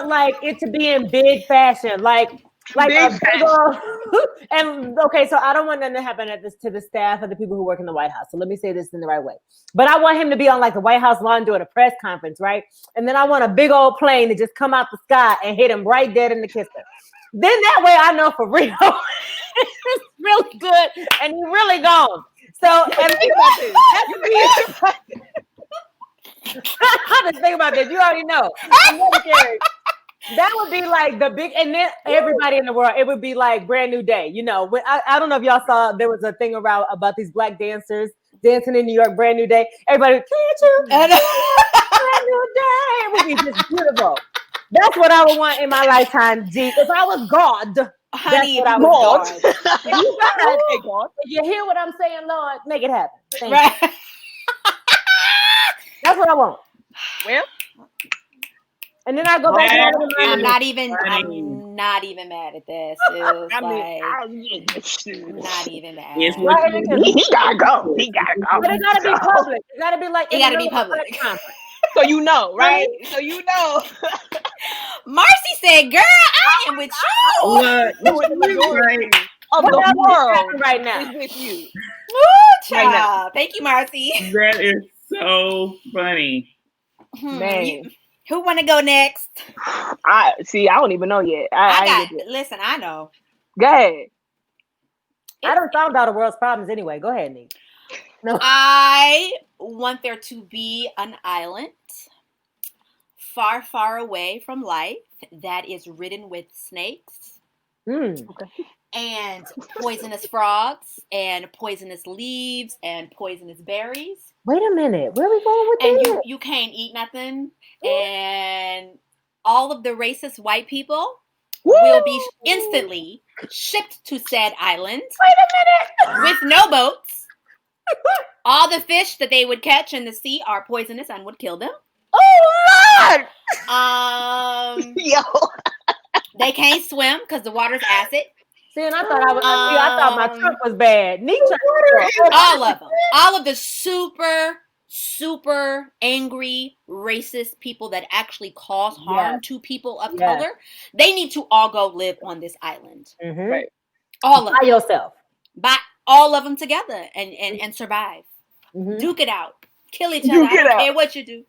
like it to be in big fashion, like a big old. And okay, so I don't want nothing to happen to the staff of the people who work in the White House. So let me say this in the right way. But I want him to be on like the White House lawn doing a press conference, right? And then I want a big old plane to just come out the sky and hit him right dead in the kisser. Then that way I know for real it's really good and he's really gone. So I just think about this. You already know. That would be like the big, and then everybody in the world, it would be like brand new day. You know, I don't know if y'all saw, there was a thing around about these black dancers dancing in New York, brand new day. Everybody, can't you? Brand new day. It would be just beautiful. That's what I would want in my lifetime, G. If I was God, honey, that's what I was God. If you hear what I'm saying, Lord, make it happen. Thank you. That's what I want. Well, and then I go back to I'm not even mad at this. It's I'm not even mad. He gotta go. He gotta go. But it gotta be public. It gotta be like it gotta be public. So you know, right? So you know. Marcy said, "Girl, I am with you." Look, the majority of the world right now is with you. Woo, child. Right now. Thank you, Marcy. That is so funny. Man. Who want to go next? I don't even know yet. Listen, I know. Go ahead. I don't thought about the world's problems anyway. Go ahead, Nick. No. I want there to be an island far, far away from life that is ridden with snakes and poisonous frogs and poisonous leaves and poisonous berries. Wait a minute. Where are we going with that? And you can't eat nothing. And all of the racist white people will be instantly shipped to said island. Wait a minute. With no boats. All the fish that they would catch in the sea are poisonous and would kill them. Oh, Lord! Yo. They can't swim because the water's acid. See, and I thought my trunk was bad. All of them. All of the super angry, racist people that actually cause harm to people of color, they need to all go live on this island. Mm-hmm. Right. All of them. By yourself. By all of them together and survive. Mm-hmm. Duke it out. Kill each other. I don't care what you do.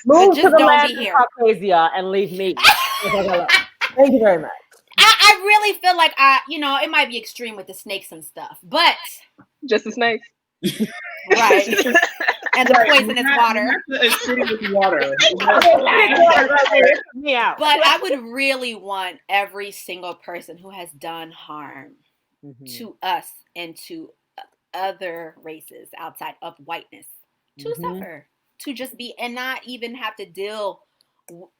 Move to the land of Caucasia and leave me. Thank you very much. I really feel like it might be extreme with the snakes and stuff, but just the snakes. Right. And the poisonous water. With water. But I would really want every single person who has done harm to us and to other races outside of whiteness to suffer, to just be, and not even have to deal,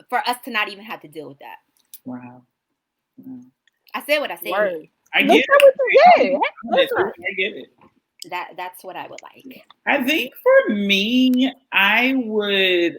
for us to not even have to deal with that. Wow. I said what I said. Word. I get it. I get it. That's what I would like. I think for me, I would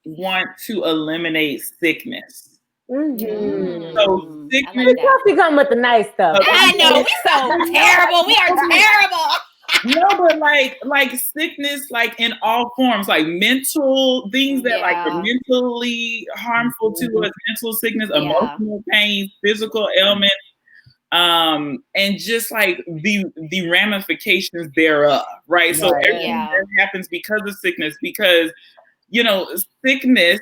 want to eliminate sickness. Mm-hmm. So sickness. We come with the nice stuff. I know, we so terrible. We are terrible. No, but like sickness, like in all forms, like mental things that like are mentally harmful to us, mental sickness, emotional pain, physical ailments, and just like the ramifications thereof, right? So everything that happens because of sickness, because sickness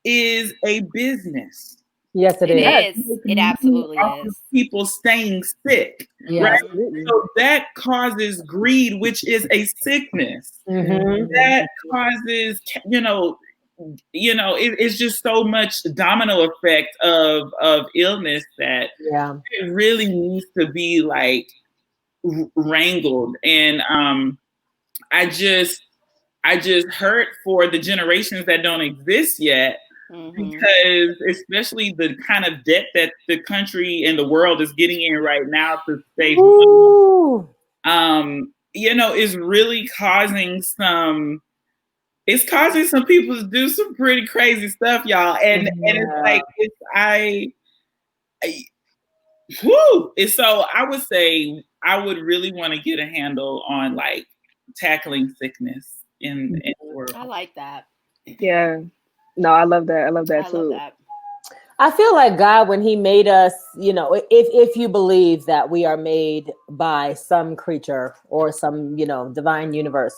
is a business. Yes, it is. It absolutely is. People staying sick, right? Absolutely. So that causes greed, which is a sickness. Mm-hmm. That causes, it's just so much domino effect of illness that it really needs to be like wrangled. And I just hurt for the generations that don't exist yet. Because especially the kind of debt that the country and the world is getting in right now to stay, is really causing some people to do some pretty crazy stuff, y'all. And it's like so I would say I would really want to get a handle on like tackling sickness in the world. I like that. Yeah. No, I love that. I love that too. I feel like God, when he made us, if you believe that we are made by some creature or some, divine universe,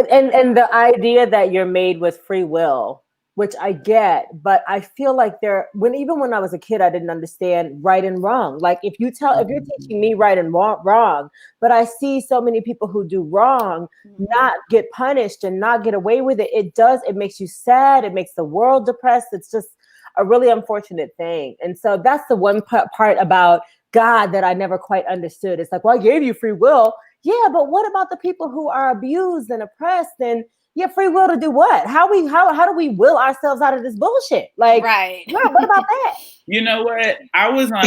and the idea that you're made with free will, which I get, but I feel like even when I was a kid, I didn't understand right and wrong. Like if you're teaching me right and wrong, but I see so many people who do wrong not get punished and not get away with it. It makes you sad. It makes the world depressed. It's just a really unfortunate thing. And so that's the one part about God that I never quite understood. It's like, well, I gave you free will. Yeah, but what about the people who are abused and oppressed and free will to do what? How do we will ourselves out of this bullshit? Like, right. Yeah, what about that? You know what? I was on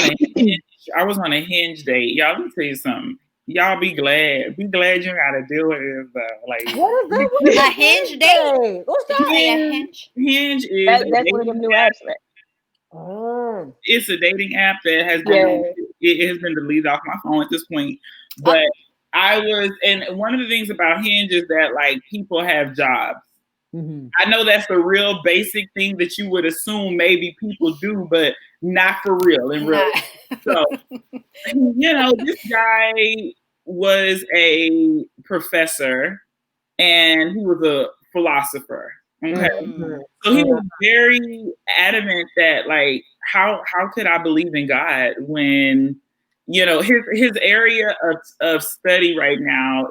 a hinge date. Y'all, let me tell you something. Y'all be glad. Be glad you gotta deal with this. Like, what is that? What is a hinge date? What's that? Hinge is that's one of them new apps. It's a dating app that has been it has been deleted off my phone at this point. But and one of the things about Hinge is that like people have jobs. Mm-hmm. I know that's the real basic thing that you would assume maybe people do, but not for real in real life. So, this guy was a professor and he was a philosopher. Okay. Mm-hmm. So he was very adamant that like, how could I believe in God when, his area of study right now,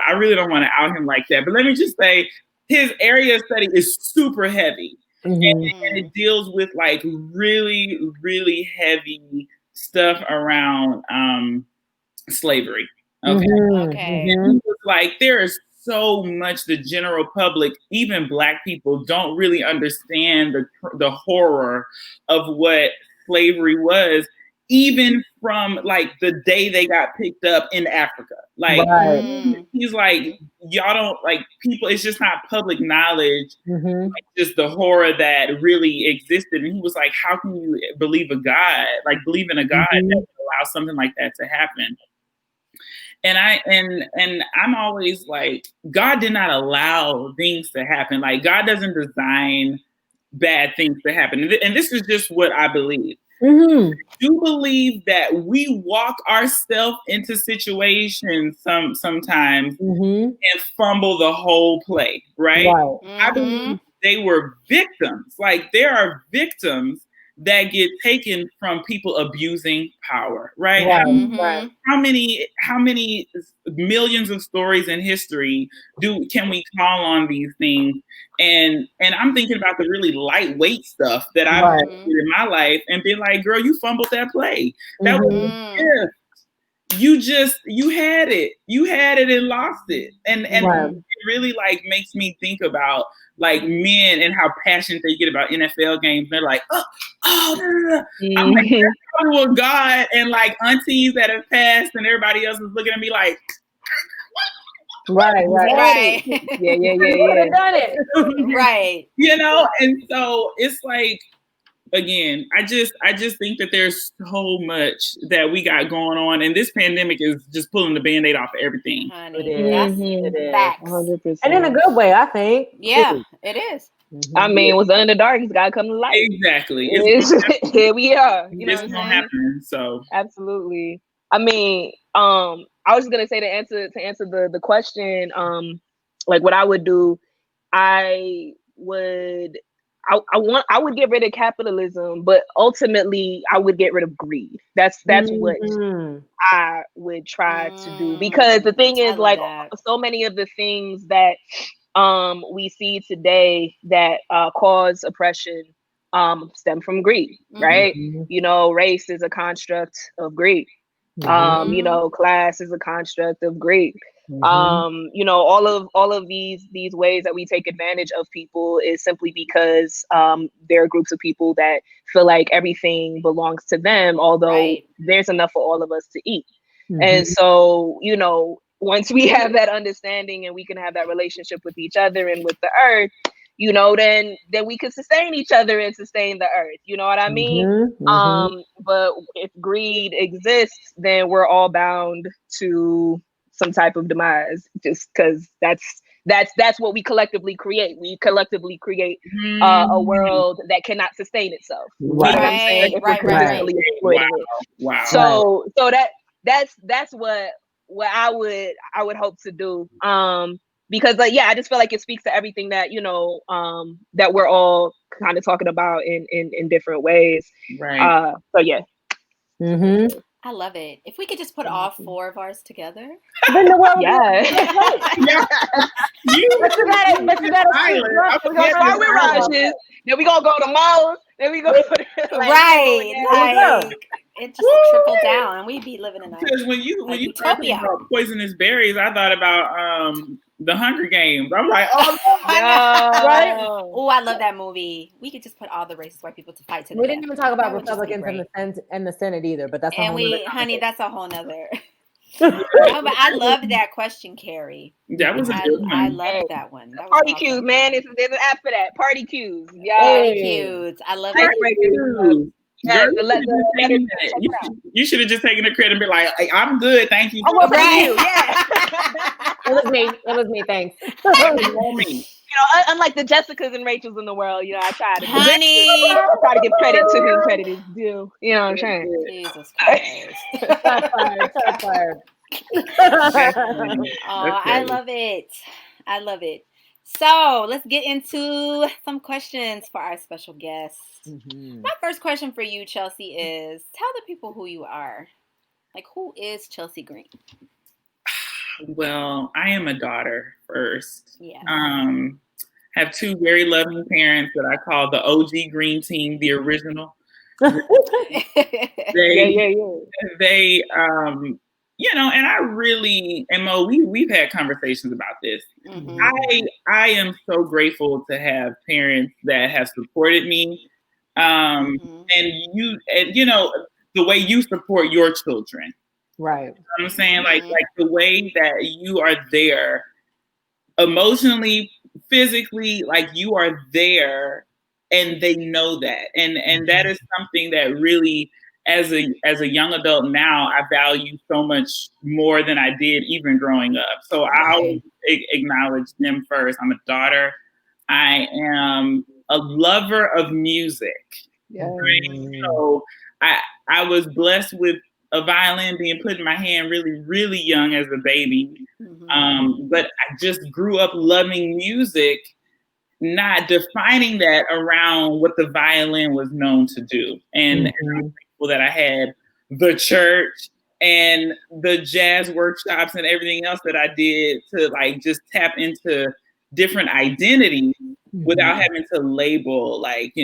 I really don't want to out him like that, but let me just say his area of study is super heavy. Mm-hmm. And it deals with like really, really heavy stuff around slavery. Okay. Mm-hmm. Okay. And he was like, there is so much the general public, even Black people, don't really understand the horror of what slavery was, even from like the day they got picked up in Africa. Like he's like, y'all don't like people, it's just not public knowledge, like just the horror that really existed. And he was like, how can you believe in a God that would allow something like that to happen? And I'm always like, God did not allow things to happen. Like God doesn't design bad things to happen. And this is just what I believe. Mm-hmm. I do believe that we walk ourselves into situations sometimes and fumble the whole play, right? I believe they were victims. Like there are victims that get taken from people abusing power, right? How many millions of stories in history can we call on these things? And I'm thinking about the really lightweight stuff that I've did in my life and been like, girl, you fumbled that play. That was a gift. You had it and lost it. And it really like makes me think about like men and how passionate they get about NFL games. They're like, I'm like, that's probably what God and like aunties that have passed and everybody else is looking at me like, right. Yeah. Done it. Right. And so it's like, again, I just think that there's so much that we got going on, and this pandemic is just pulling the Band-Aid off of everything. Honey, it is. Facts. 100%. And in a good way, I think. Yeah, it is. I mean, what's in the dark has got to come to light. Exactly. Here we are. It's gonna happen. So absolutely. I mean, I was just gonna say to answer the question, like what I would do, I would get rid of capitalism, but ultimately I would get rid of greed. That's what I would try to do, because the thing is, like, so many of the things that we see today that cause oppression stem from greed, right? Race is a construct of greed. Class is a construct of greed. All of these ways that we take advantage of people is simply because there are groups of people that feel like everything belongs to them, although there's enough for all of us to eat. And so, once we have that understanding and we can have that relationship with each other and with the earth, then we can sustain each other and sustain the earth. You know what I mean? But if greed exists, then we're all bound to some type of demise, just because that's what we collectively create. We collectively create a world that cannot sustain itself. Right. Wow. So that's what I would hope to do. because I just feel like it speaks to everything that that we're all kind of talking about in different ways. Right. So yeah. Mm-hmm. I love it. If we could just put all 4 of ours together. Then the world But you gotta start with Raj's, then we gonna go to Mo's, then we go to it just trickled down and we'd be living in because when you talking about poisonous berries, I thought about the Hunger Games. I'm like, oh right. Oh, I love that movie. We could just put all the racist white people to fight to the We didn't even talk about Republicans in the Senate either, but that's honey, that's a whole nother. No, but I loved that question, Carrie. That was a good one. I loved that one. That Party cues, man. There's an app for that. Party cues. Yeah. Party cues. I love it. Yeah, you should have just taken the credit and be like, I'm good, thank you. I'm over you. Yeah. It was me. Thanks. Unlike the Jessicas and Rachels in the world, I try to give credit to whom credit is due. You know what I'm saying? Jesus Christ. Fired. I love it. I love it. So let's get into some questions for our special guest. Mm-hmm. My first question for you, Chelsey, is tell the people who you are. Like, who is Chelsey Green? Well, I am a daughter first. Yeah. Have 2 very loving parents that I call the OG Green Team, the original. They and I really, and Mo, we've had conversations about this. Mm-hmm. I am so grateful to have parents that have supported me. And the way you support your children. Right. You know what I'm saying? Like the way that you are there emotionally, physically, like you are there and they know that. And that is something that really, as a young adult now, I value so much more than I did even growing up. So I always acknowledge them first. I'm a daughter. I am a lover of music. Yeah. Right? So I was blessed with a violin being put in my hand really, really young as a baby. Mm-hmm. But I just grew up loving music, not defining that around what the violin was known to do. And I'm grateful that I had the church and the jazz workshops and everything else that I did to like just tap into different identities without having to label like,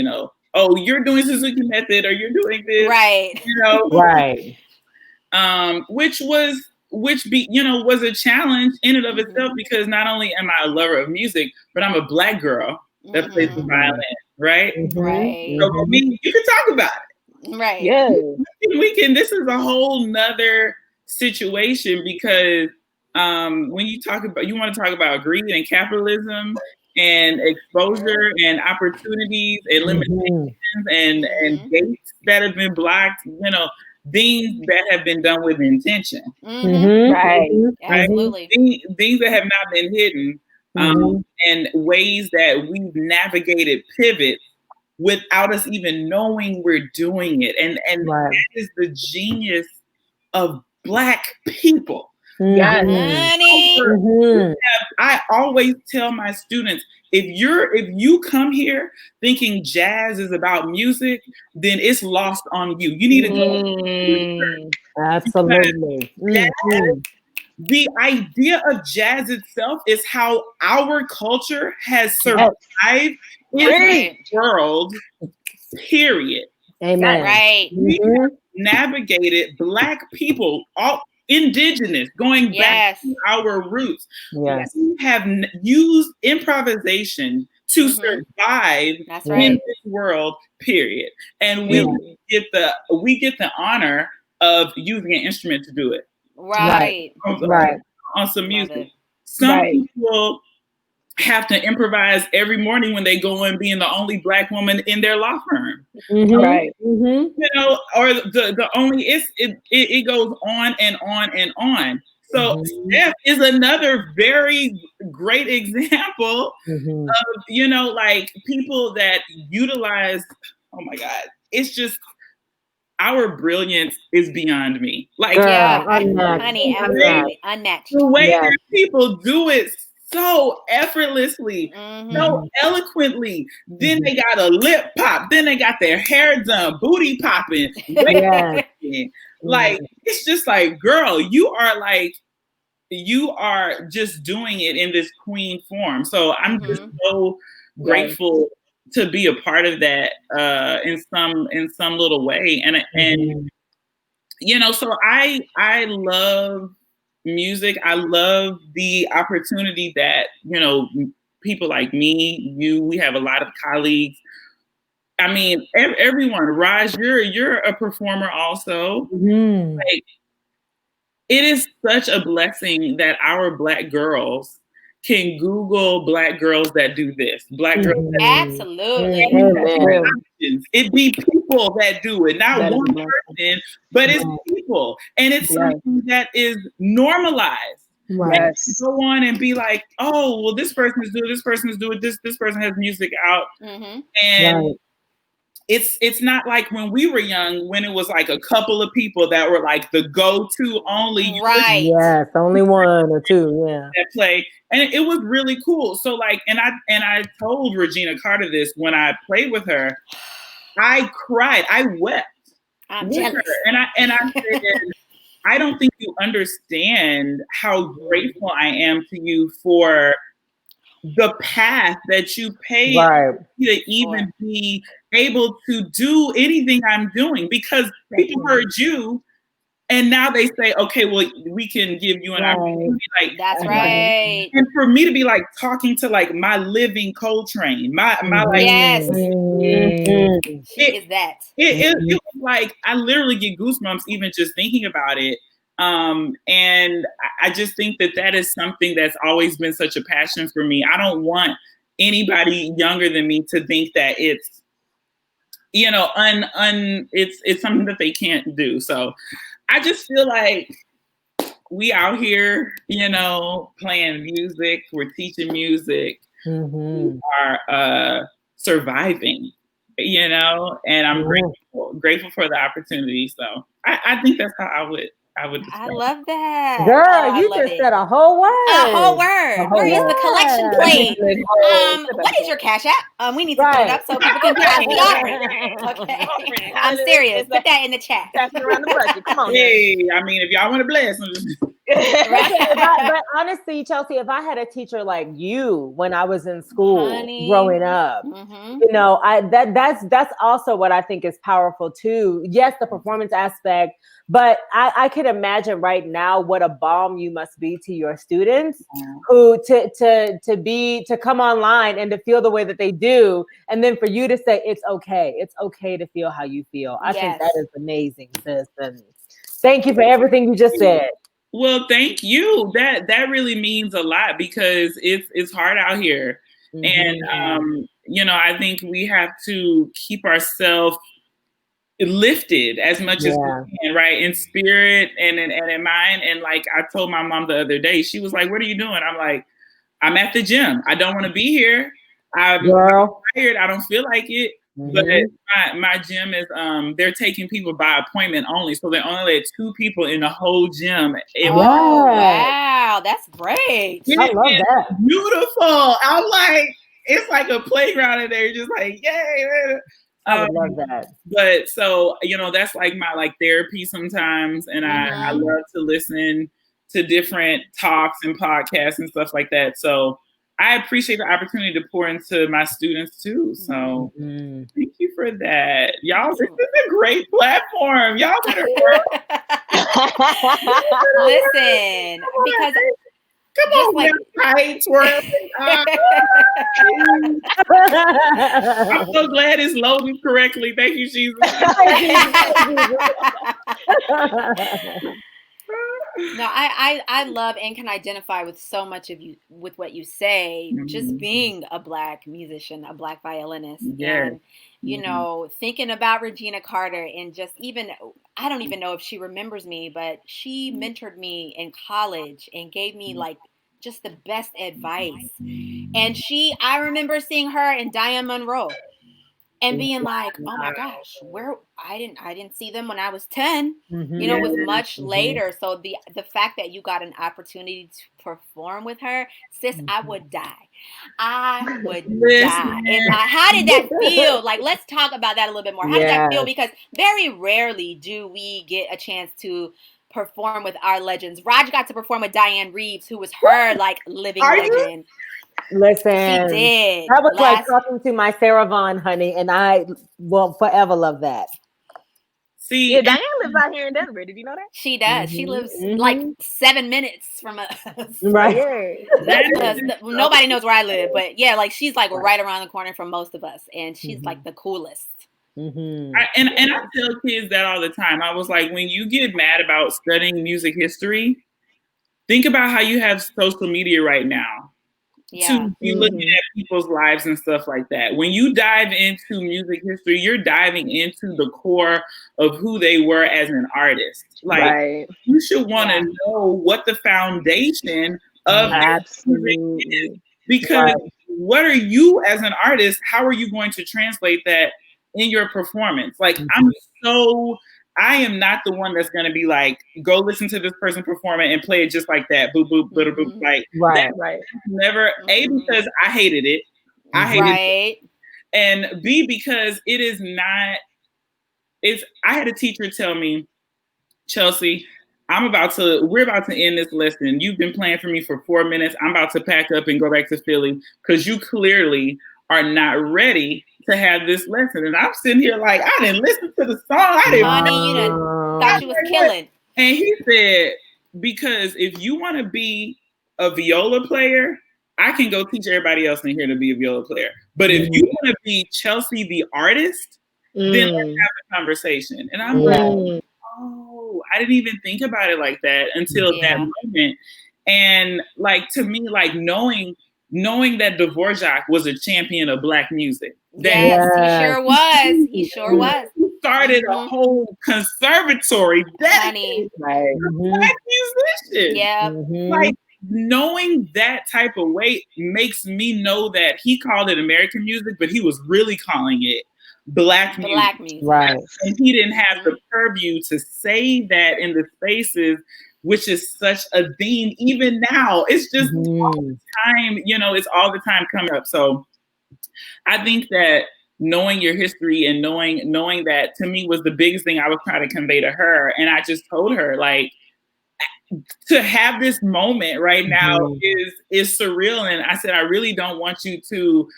oh, you're doing Suzuki method or you're doing this. Right. Right. Which was a challenge in and of itself, because not only am I a lover of music, but I'm a Black girl that plays the violin, right? Right. So for me, you can talk about it. Right. Yeah. This is a whole nother situation, because when you want to talk about greed and capitalism and exposure and opportunities and limitations and gates that have been blocked, things that have been done with intention. Mm-hmm. Right. Absolutely. Things that have not been hidden, and ways that we've navigated pivots without us even knowing we're doing it. And that is the genius of Black people. Yes. I always tell my students, if you come here thinking jazz is about music, then it's lost on you. You need to go. Absolutely. The idea of jazz itself is how our culture has survived in the world, period. Amen. Right. We have navigated, Black people, all indigenous, going back to our roots. Yes. We have used improvisation to survive in this world, period. And we get the honor of using an instrument to do it. Right. On some music. Some people have to improvise every morning when they go and being the only Black woman in their law firm. Right. Or the only it goes on and on and on. So Steph is another very great example of, like people that utilize, oh my God, it's just, our brilliance is beyond me. Like, honey, absolutely unnatural. The way that people do it so effortlessly, so eloquently. Then they got a lip pop. Then they got their hair done, booty popping. Like, it's just like, girl, you are just doing it in this queen form. So I'm just so grateful to be a part of that in some little way. And so I love music. I love the opportunity that, people like me, we have a lot of colleagues. I mean, everyone. Raj, you're a performer also. Like, it is such a blessing that our Black girls can Google Black girls that do this. Black girls that absolutely. It be people that do it, not one person, but it's people, and it's something that is normalized. Right. Go on and be like, oh, well, this person is doing this person has music out, and it's not like when we were young, when it was like a couple of people that were like the go-to only. Right. Yes, only one or two, that play. And it was really cool. So like, and I told Regina Carter this when I played with her. I cried. I wept. I'm jealous. And I said, I don't think you understand how grateful I am to you for the path that you paved to even be able to do anything I'm doing, because people heard you and now they say, okay, well, we can give you an opportunity. Like, that's right. And for me to be like talking to like my living Coltrane, my like, yes, she is that. It was like, I literally get goosebumps even just thinking about it. And I just think that is something that's always been such a passion for me. I don't want anybody younger than me to think that it's, it's something that they can't do. So I just feel like we out here, playing music, we're teaching music, we are surviving, and I'm grateful for the opportunity. So I think that's how I would describe. I love that. Girl, you just said a whole word. Where is the collection plate? What is your Cash App? We need to put it up so people can pass the offering. Okay. I'm serious. Put that in the chat. Passing around the budget. Come on. Hey, I mean, if y'all want to bless them. But honestly, Chelsey, if I had a teacher like you when I was in school growing up, that's also what I think is powerful too. Yes, the performance aspect, but I could imagine right now what a balm you must be to your students who to come online and to feel the way that they do, and then for you to say it's okay to feel how you feel. I think that is amazing, sis. And thank you for everything you just said. Well, thank you. That really means a lot, because it's hard out here. And I think we have to keep ourselves lifted as much as we can, right? In spirit and in mind. And like I told my mom the other day, she was like, "What are you doing?" I'm like, "I'm at the gym. I don't want to be here. I'm tired. I don't feel like it." But my gym is they're taking people by appointment only, so they only let 2 people in the whole gym. Wow, that's great. I love that. Beautiful. I'm like, it's like a playground in there, just like, yay. I would love that. But so that's like my therapy sometimes, and I love to listen to different talks and podcasts and stuff like that. So I appreciate the opportunity to pour into my students too. So thank you for that. Y'all, this is a great platform. Y'all better work. Listen, because come on, like, tight twirling. I'm so glad it's loading correctly. Thank you, Jesus. No, I love and can identify with so much of you with what you say. Just being a Black musician, a Black violinist, and thinking about Regina Carter, and just even I don't even know if she remembers me, but she mentored me in college and gave me like just the best advice. And I remember seeing her and Diane Monroe. and being like, oh my gosh, where I didn't see them when I was 10. You know, it was much later. So the fact that you got an opportunity to perform with her, sis, I would die. I would die. How did that feel? Like, let's talk about that a little bit more. How did that feel? Because very rarely do we get a chance to perform with our legends. Raj got to perform with Diane Reeves, who was her like living legend. Listen, she did. That was like talking to my Sarah Vaughan, honey, and I will forever love that. See, yeah, Diane lives out here in Denver. Did you know that? She does. She lives like 7 minutes from us. Right. Nobody knows where I live, but yeah, like she's like right around the corner from most of us, and she's like the coolest. And I tell kids that all the time. I was like, when you get mad about studying music history, think about how you have social media right now. To be looking at people's lives and stuff like that. When you dive into music history, you're diving into the core of who they were as an artist. Like you should want to know what the foundation of music is. Because what are you as an artist? How are you going to translate that in your performance? Like I am not the one that's going to be like, go listen to this person perform it and play it just like that. Boop, boop, boop, boop. Like, never, A, because I hated it. I hated it. And B, because it is not, I had a teacher tell me, Chelsey, we're about to end this lesson. You've been playing for me for 4 minutes. I'm about to pack up and go back to Philly because you clearly are not ready to have this lesson. And I'm sitting here like, I didn't listen to the song. I didn't. Honey, you didn't thought you was killing. And he said, because if you want to be a viola player, I can go teach everybody else in here to be a viola player. But if you want to be Chelsey the artist, then let's have a conversation. And I'm like, oh, I didn't even think about it like that until that moment. And like, to me, like knowing that Dvorak was a champion of Black music. Yes, he sure was. He sure was. He started a whole conservatory dedicated to Black musicians. Yeah. Like knowing that type of weight makes me know that he called it American music, but he was really calling it Black music. Right. And he didn't have the purview to say that in the spaces, which is such a theme even now. It's just all the time, it's all the time coming up. So I think that knowing your history and knowing that, to me, was the biggest thing I was trying to convey to her. And I just told her, like, to have this moment right now is surreal. And I said, I really don't want you to,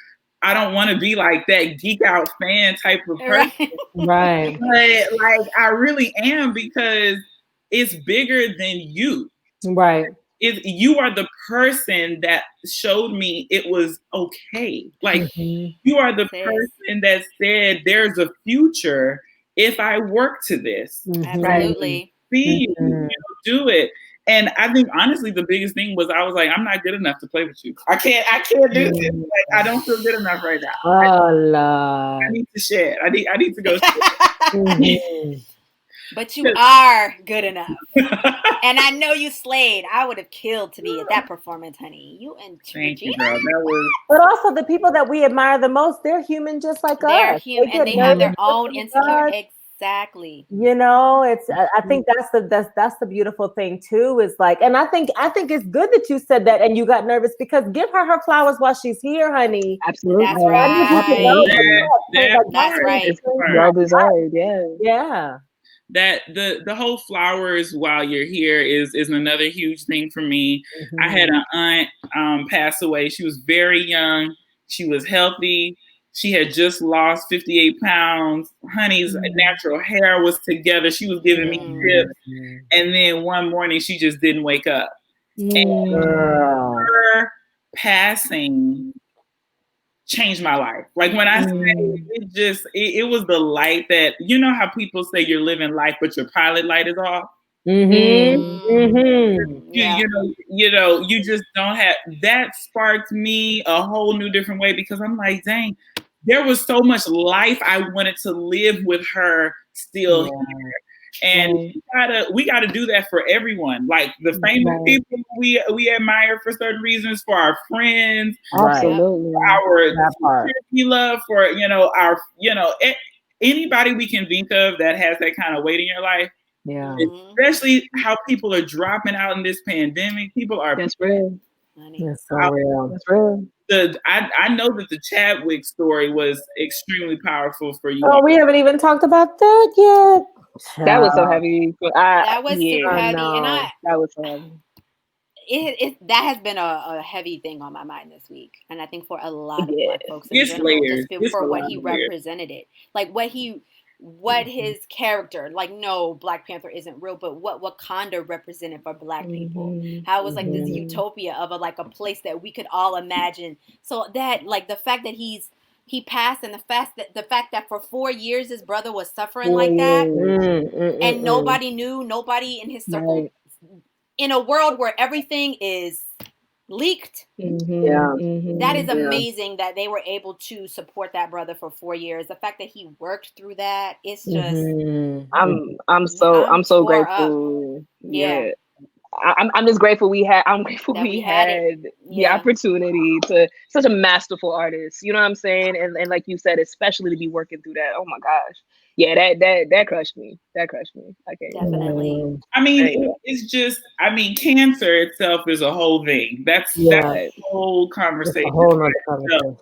I don't want to be like that geek out fan type of person. Right. But like, I really am, because it's bigger than you. Right. You are the person that showed me it was okay. Like you are the person that said there's a future if I work to this. Absolutely. See you do it. And I think honestly the biggest thing was I was like, I'm not good enough to play with you. I can't do this. Like, I don't feel good enough right now. Oh Lord. I need to shed. I need to go shed. But you are good enough. And I know you slayed. I would have killed to be at that performance, honey. You and Thank you, Regina. girl. That was... But also the people that we admire the most, they're human just like us. They're human and they have their own insecurity. Exactly. It's I think that's the beautiful thing too, is like, and I think it's good that you said that and you got nervous, because give her flowers while she's here, honey. Absolutely. That's right. That's right. It's well deserved. Yeah. That the whole flowers while you're here is another huge thing for me. I had an aunt pass away. She was very young. She was healthy. She had just lost 58 pounds. Honey's natural hair was together. She was giving me tips. And then one morning she just didn't wake up. And her passing changed my life. Like when I say it was the light that, you know how people say you're living life, but your pilot light is off. You just don't have that. Sparked me a whole new different way, because I'm like, dang, there was so much life I wanted to live with her still here. And we gotta do that for everyone. Like the famous people we admire for certain reasons, for our friends, absolutely, our teachers we love, for our anybody we can think of that has that kind of weight in your life. Yeah. Especially how people are dropping out in this pandemic. People are that's real. That's so real. That's real. I know that the Chadwick story was extremely powerful for you. Oh, we haven't even talked about that yet. That was so heavy. That was super heavy, and that was so heavy. That has been a heavy thing on my mind this week, and I think for a lot of Black folks in general, layers. just for what he represented, like what his character, like, no, Black Panther isn't real, but what Wakanda represented for Black people, how it was like this utopia of a place that we could all imagine. So that, like, the fact that he passed, and the fact that for 4 years his brother was suffering like that, and nobody knew, nobody in his circle, in a world where everything is leaked. That is amazing that they were able to support that brother for 4 years. The fact that he worked through that, it's just I'm so grateful. I'm just grateful we had the opportunity to such a masterful artist, you know what I'm saying? And like you said, especially to be working through that. Oh my gosh. Yeah, that crushed me. I can't. Definitely. I mean, it's just, cancer itself is a whole thing. That's a whole conversation. A whole other conversation.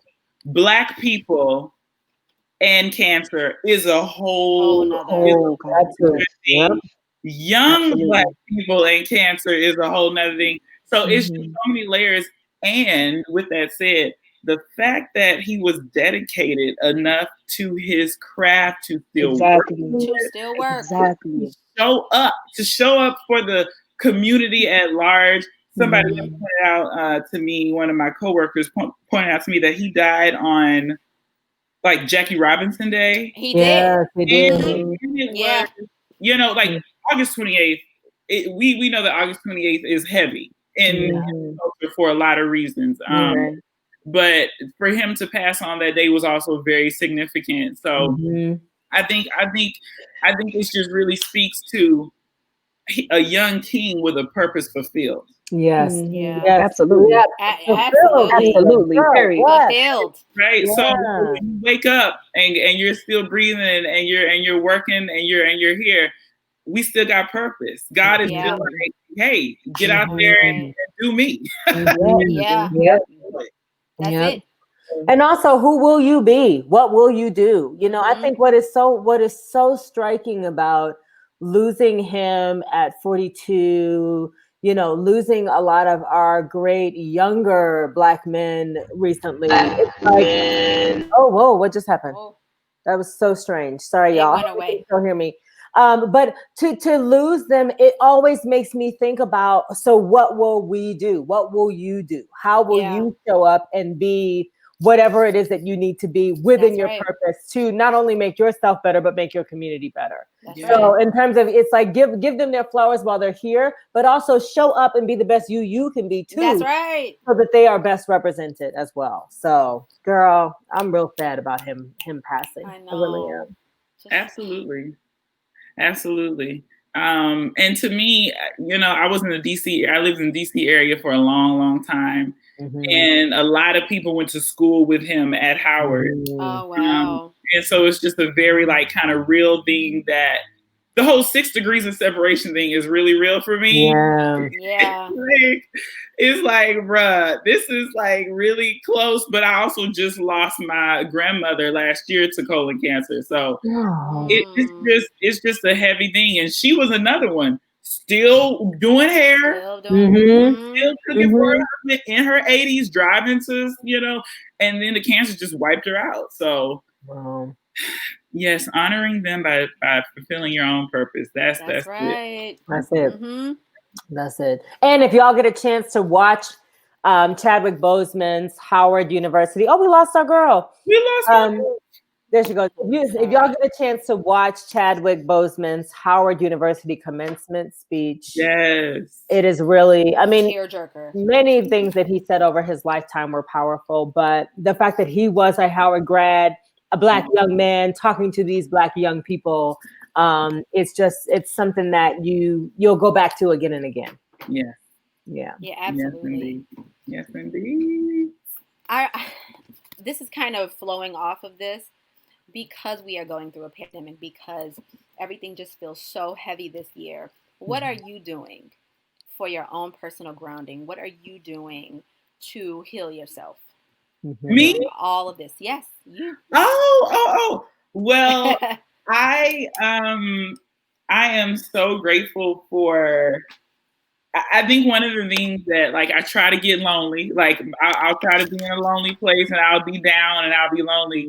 Black people and cancer is a whole thing. Young Black people and cancer is a whole nother thing. So it's just so many layers. And with that said, the fact that he was dedicated enough to his craft to still work, to show up for the community at large. Somebody pointed out to me, one of my coworkers pointed out to me that he died on like Jackie Robinson Day. He did. He did. Like August 28th. We know that August 28th is heavy in culture for a lot of reasons. But for him to pass on that day was also very significant. So I think it just really speaks to a young king with a purpose fulfilled. Yes. Absolutely. Absolutely. Fulfilled. Right. Yeah. So when you wake up and you're still breathing and you're working and you're here, we still got purpose. God is still like, hey, get out there and do me. That's it. And also, who will you be? What will you do? I think what is so striking about losing him at 42, losing a lot of our great younger Black men recently. It's like, oh, whoa, what just happened? Oh. That was so strange. Sorry, y'all. Went away. You still hear me. But to lose them, it always makes me think about, so what will we do? What will you do? How will you show up and be whatever it is that you need to be within your purpose to not only make yourself better, but make your community better? So in terms of, it's like, give them their flowers while they're here, but also show up and be the best you can be too. That's right. So that they are best represented as well. So girl, I'm real sad about him passing. I know. I really am. Absolutely. And to me, I was in I lived in the DC area for a long, long time. And a lot of people went to school with him at Howard. Oh, wow. And so it's just a very kind of real thing that the whole 6 degrees of separation thing is really real for me. Yeah. It's like, bruh, this is really close. But I also just lost my grandmother last year to colon cancer. So it's just a heavy thing. And she was another one. Still doing hair, still cooking for her husband in her 80s, driving to, and then the cancer just wiped her out. So, yes, honoring them by fulfilling your own purpose. That's right. It. That's it. That's it. And if y'all get a chance to watch Chadwick Boseman's Howard University. Oh, we lost our girl. There she goes. If y'all get a chance to watch Chadwick Boseman's Howard University commencement speech, yes, it is really, tearjerker. Many things that he said over his lifetime were powerful, but the fact that he was a Howard grad, a Black young man talking to these Black young people, It's something that you'll go back to again and again. Yeah. Yeah. Yeah, absolutely. Yes, indeed. This is kind of flowing off of this because we are going through a pandemic, because everything just feels so heavy this year. What are you doing for your own personal grounding? What are you doing to heal yourself? Me? All of this. Yes, you. Oh. Well, I am so grateful for. I think one of the things that, like, I try to get lonely. Like, I'll try to be in a lonely place and I'll be down and I'll be lonely.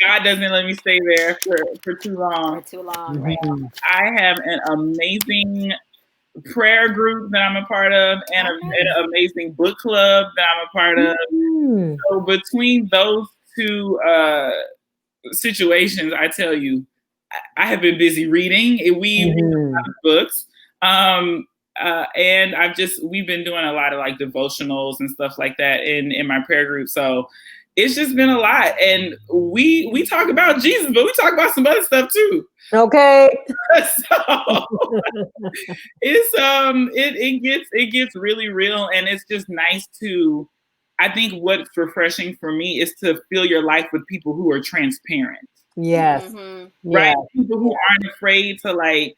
God doesn't let me stay there for too long. Right? I have an amazing prayer group that I'm a part of, and an amazing book club that I'm a part of. So between those two situations, I tell you, I have been busy reading. We read a lot of books. And we've been doing a lot of like devotionals and stuff like that in my prayer group. So it's just been a lot. And we talk about Jesus, but we talk about some other stuff too. Okay. So it gets really real, and it's just nice to, I think what's refreshing for me is to fill your life with people who are transparent. Yes. Right? People who aren't afraid to like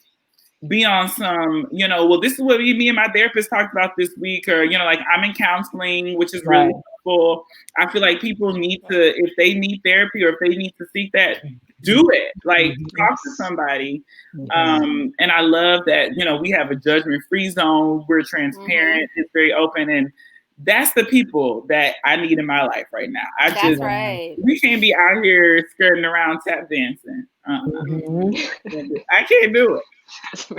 be on some, well, this is what me and my therapist talked about this week, or, like, I'm in counseling, which is really helpful. I feel like people need to, if they need therapy or if they need to seek that, do it. Like, talk to somebody. And I love that, we have a judgment-free zone. We're transparent. It's very open. And that's the people that I need in my life right now. We can't be out here skirting around tap dancing. I can't do it.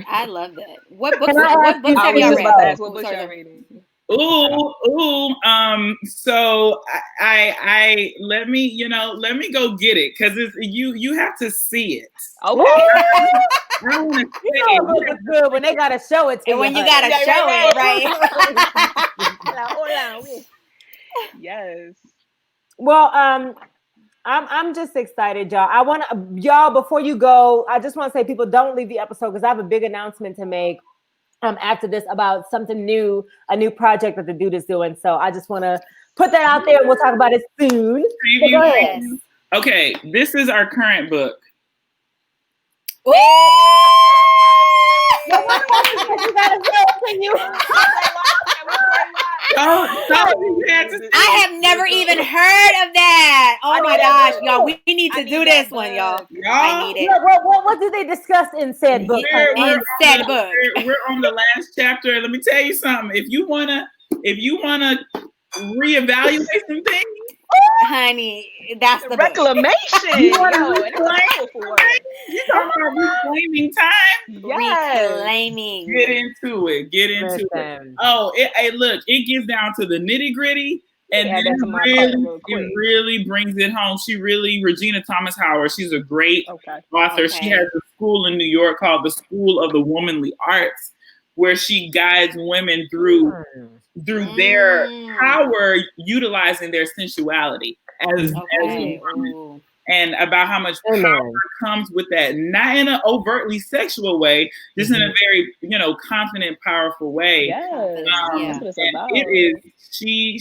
I love that. What books have y'all read? What books y'all reading? So I let me go get it, because it's you have to see it. Okay. It's good when they gotta show it to you. When you gotta show it, right? Yes. Well, I'm just excited, y'all. Y'all, before you go, I just want to say, people, don't leave the episode, because I have a big announcement to make after this about something new, a new project that the dude is doing. So I just want to put that out there, and we'll talk about it soon. So go ahead. Okay, this is our current book. I have never even heard of that. Oh my gosh, y'all! We need to do this one, y'all. I need it. What did they discuss in said book? We're on the last chapter. Let me tell you something. If you wanna reevaluate some things, honey, that's the reclamation. You talking about reclaiming time? Yes. Reclaiming. Get into it. Oh, look, it gets down to the nitty gritty, and then it really brings it home. Regina Thomas Howard, she's a great author. She has a school in New York called the School of the Womanly Arts, where she guides women through their power, utilizing their sensuality as a woman. And about how much power comes with that, not in an overtly sexual way, just in a very, confident, powerful way. That's what it's about. It is.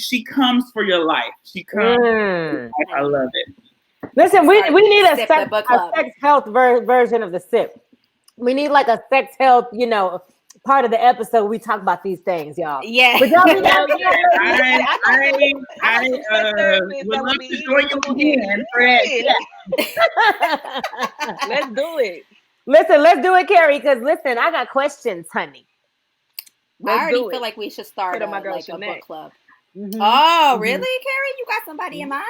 She comes for your life. She comes. For your life. I love it. Listen, we need a sex health version of the sip. We need like a sex health, part of the episode. We talk about these things, y'all. Yeah. But y'all I would love to join you again, Fred. Let's do it. Listen, let's do it, Carrie. Because listen, I got questions, honey. I already feel like we should start a book club. Oh, really, Carrie? You got somebody in mind?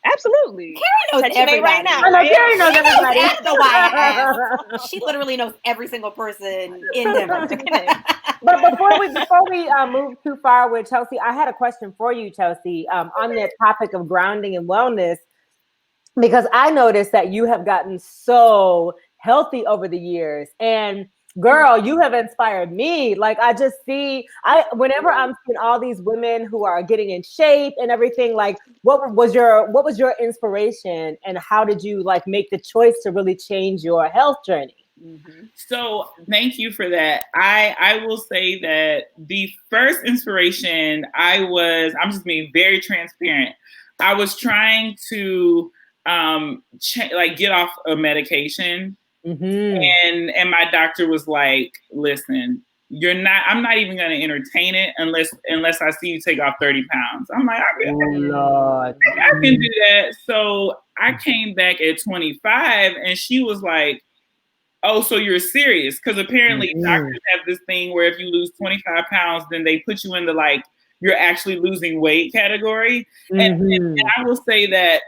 Absolutely. Carrie knows everybody right now. I know Carrie knows everybody. That's the why I asked. She literally knows every single person in Denver. But before we move too far with Chelsey, I had a question for you, Chelsey, on the topic of grounding and wellness, because I noticed that you have gotten so healthy over the years, and girl, you have inspired me. Like, I just see, whenever I'm seeing all these women who are getting in shape and everything, like, what was your inspiration, and how did you like make the choice to really change your health journey? Mm-hmm. So thank you for that. I will say that the first inspiration I'm just being very transparent. I was trying to get off a medication, and my doctor was like, listen, I'm not even going to entertain it unless I see you take off 30 pounds. I'm like, I can do that. So I came back at 25 and she was like, oh, so you're serious? Because apparently doctors have this thing where if you lose 25 pounds, then they put you in the like, you're actually losing weight category. And I will say that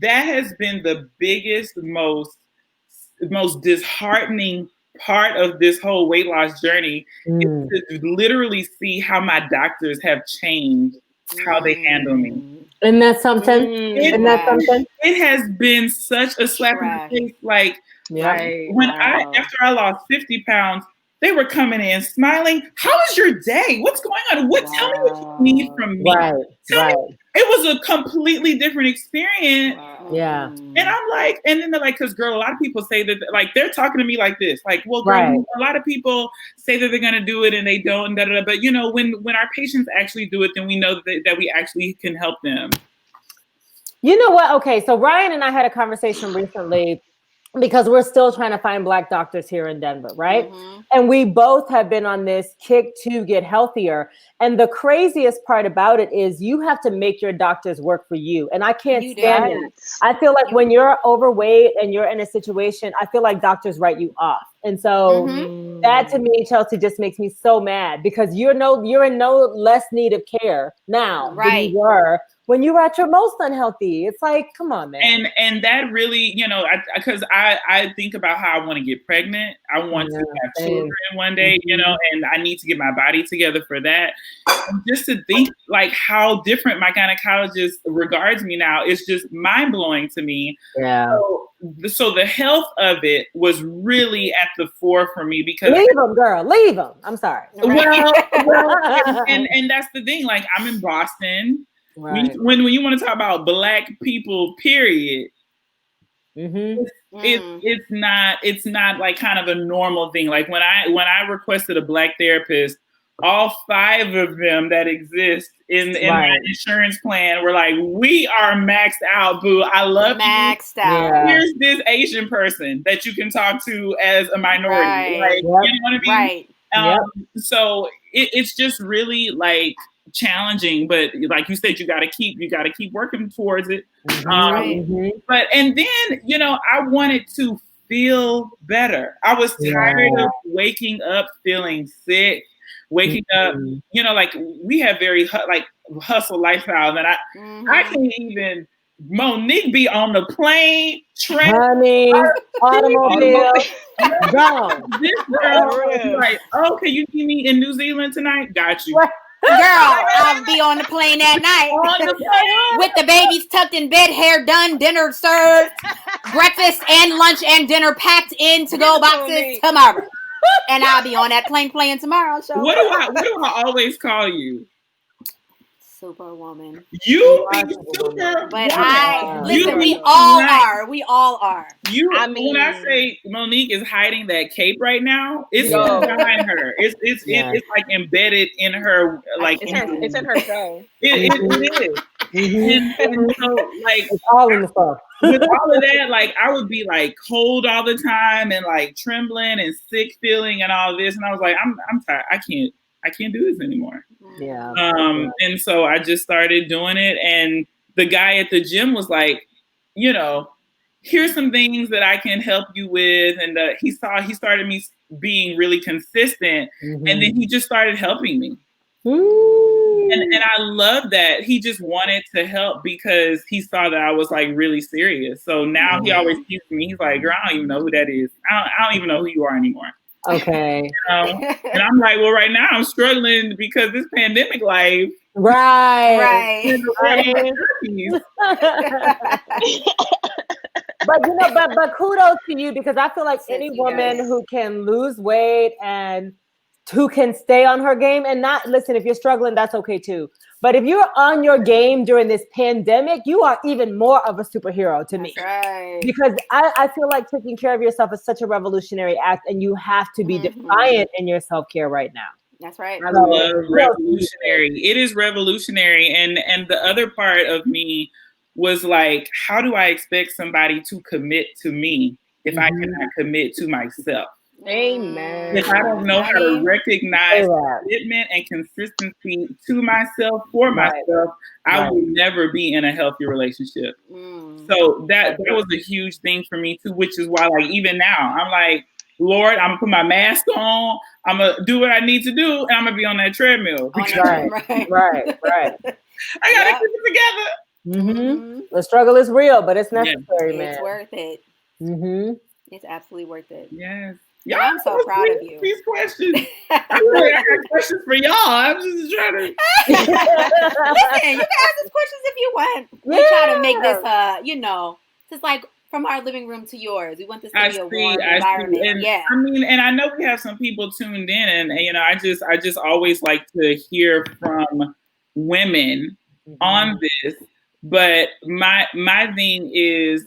has been the biggest, most disheartening part of this whole weight loss journey is to literally see how my doctors have changed how they handle me. Isn't that something? It has been such a slap in the face. Like, after I lost 50 pounds, they were coming in smiling. How was your day? What's going on? Tell me what you need from me. Tell me. It was a completely different experience. Yeah. And I'm like, and then they're like, because girl, a lot of people say that, like, they're talking to me like this. Like, well, girl, a lot of people say that they're going to do it and they don't. And da-da-da. But, you know, when our patients actually do it, then we know that we actually can help them. You know what? Okay, so Ryan and I had a conversation recently because we're still trying to find Black doctors here in Denver, right? And we both have been on this kick to get healthier. And the craziest part about it is you have to make your doctors work for you. And I can't stand that. I feel like when you're overweight and you're in a situation, I feel like doctors write you off. And so that to me, Chelsey, just makes me so mad because you're in no less need of care now than you were when you were at your most unhealthy. It's like, come on, man. And that really, you know, because I think about how I want to get pregnant. I want to have children one day, you know, and I need to get my body together for that. And just to think like how different my gynecologist regards me now is just mind blowing to me. Yeah. So the health of it was really at the fore for me because leave them, girl, leave them. I'm sorry. Well, and that's the thing. Like, I'm in Boston. Right. When you want to talk about Black people, period, it's not like kind of a normal thing. Like when I requested a Black therapist, all 5 of them that exist in my insurance plan were like, we are maxed out, boo. I love maxed you. Out. Here's this Asian person that you can talk to as a minority. Like, you know what I mean? So it's just really like challenging, but like you said, you got to keep working towards it. But and then, you know, I wanted to feel better. I was tired of waking up feeling sick, waking up, you know, like we have very hustle lifestyles, and I can't even. Monique be on the plane, train, honey, automobile. Go. This girl is like, oh, can you meet me in New Zealand tonight? Got you. Girl, I'll be on the plane that night with the babies tucked in bed, hair done, dinner served, breakfast and lunch and dinner packed in to-go boxes tomorrow. And I'll be on that plane playing tomorrow. So. What do I always call you? Superwoman. You be super. But listen, we all are. We all are. When I say Monique is hiding that cape right now, it's behind her. It's like embedded in her. Like it's in her show. It is. And so, like, it's all in the stuff. With all of that, like, I would be like cold all the time and like trembling and sick feeling and all this, and I was like, I'm tired. I can't do this anymore. Yeah. And so I just started doing it. And the guy at the gym was like, you know, here's some things that I can help you with. And he started me being really consistent. And then he just started helping me. And I love that. He just wanted to help because he saw that I was like really serious. So now he always keeps me. He's like, girl, I don't even know who that is. I don't even know who you are anymore. Okay. And I'm like, well, right now I'm struggling because this pandemic life. Right. But you know, but kudos to you because I feel like any woman who can lose weight and who can stay on her game and not listen, if you're struggling, that's okay too. But if you're on your game during this pandemic, you are even more of a superhero to me. Right. Because I feel like taking care of yourself is such a revolutionary act, and you have to be defiant in your self-care right now. That's right. I love revolutionary. It is revolutionary. And the other part of me was like, how do I expect somebody to commit to me if I cannot commit to myself? Amen. If I don't know how to recognize commitment and consistency to myself, for myself, I will never be in a healthy relationship. So that was a huge thing for me too, which is why, like, even now, I'm like, Lord, I'm gonna put my mask on, I'm gonna do what I need to do, and I'm gonna be on that treadmill. Right. I gotta keep it together. The struggle is real, but it's necessary, man. It's worth it. It's absolutely worth it. Yes. Yeah, I'm so proud of you. These questions. I got questions for y'all. I'm just trying to. Listen, you can ask us questions if you want. We try to make this, just like from our living room to yours. We want this to be a warm environment. And, I mean, and I know we have some people tuned in, and I just always like to hear from women on this. But my thing is,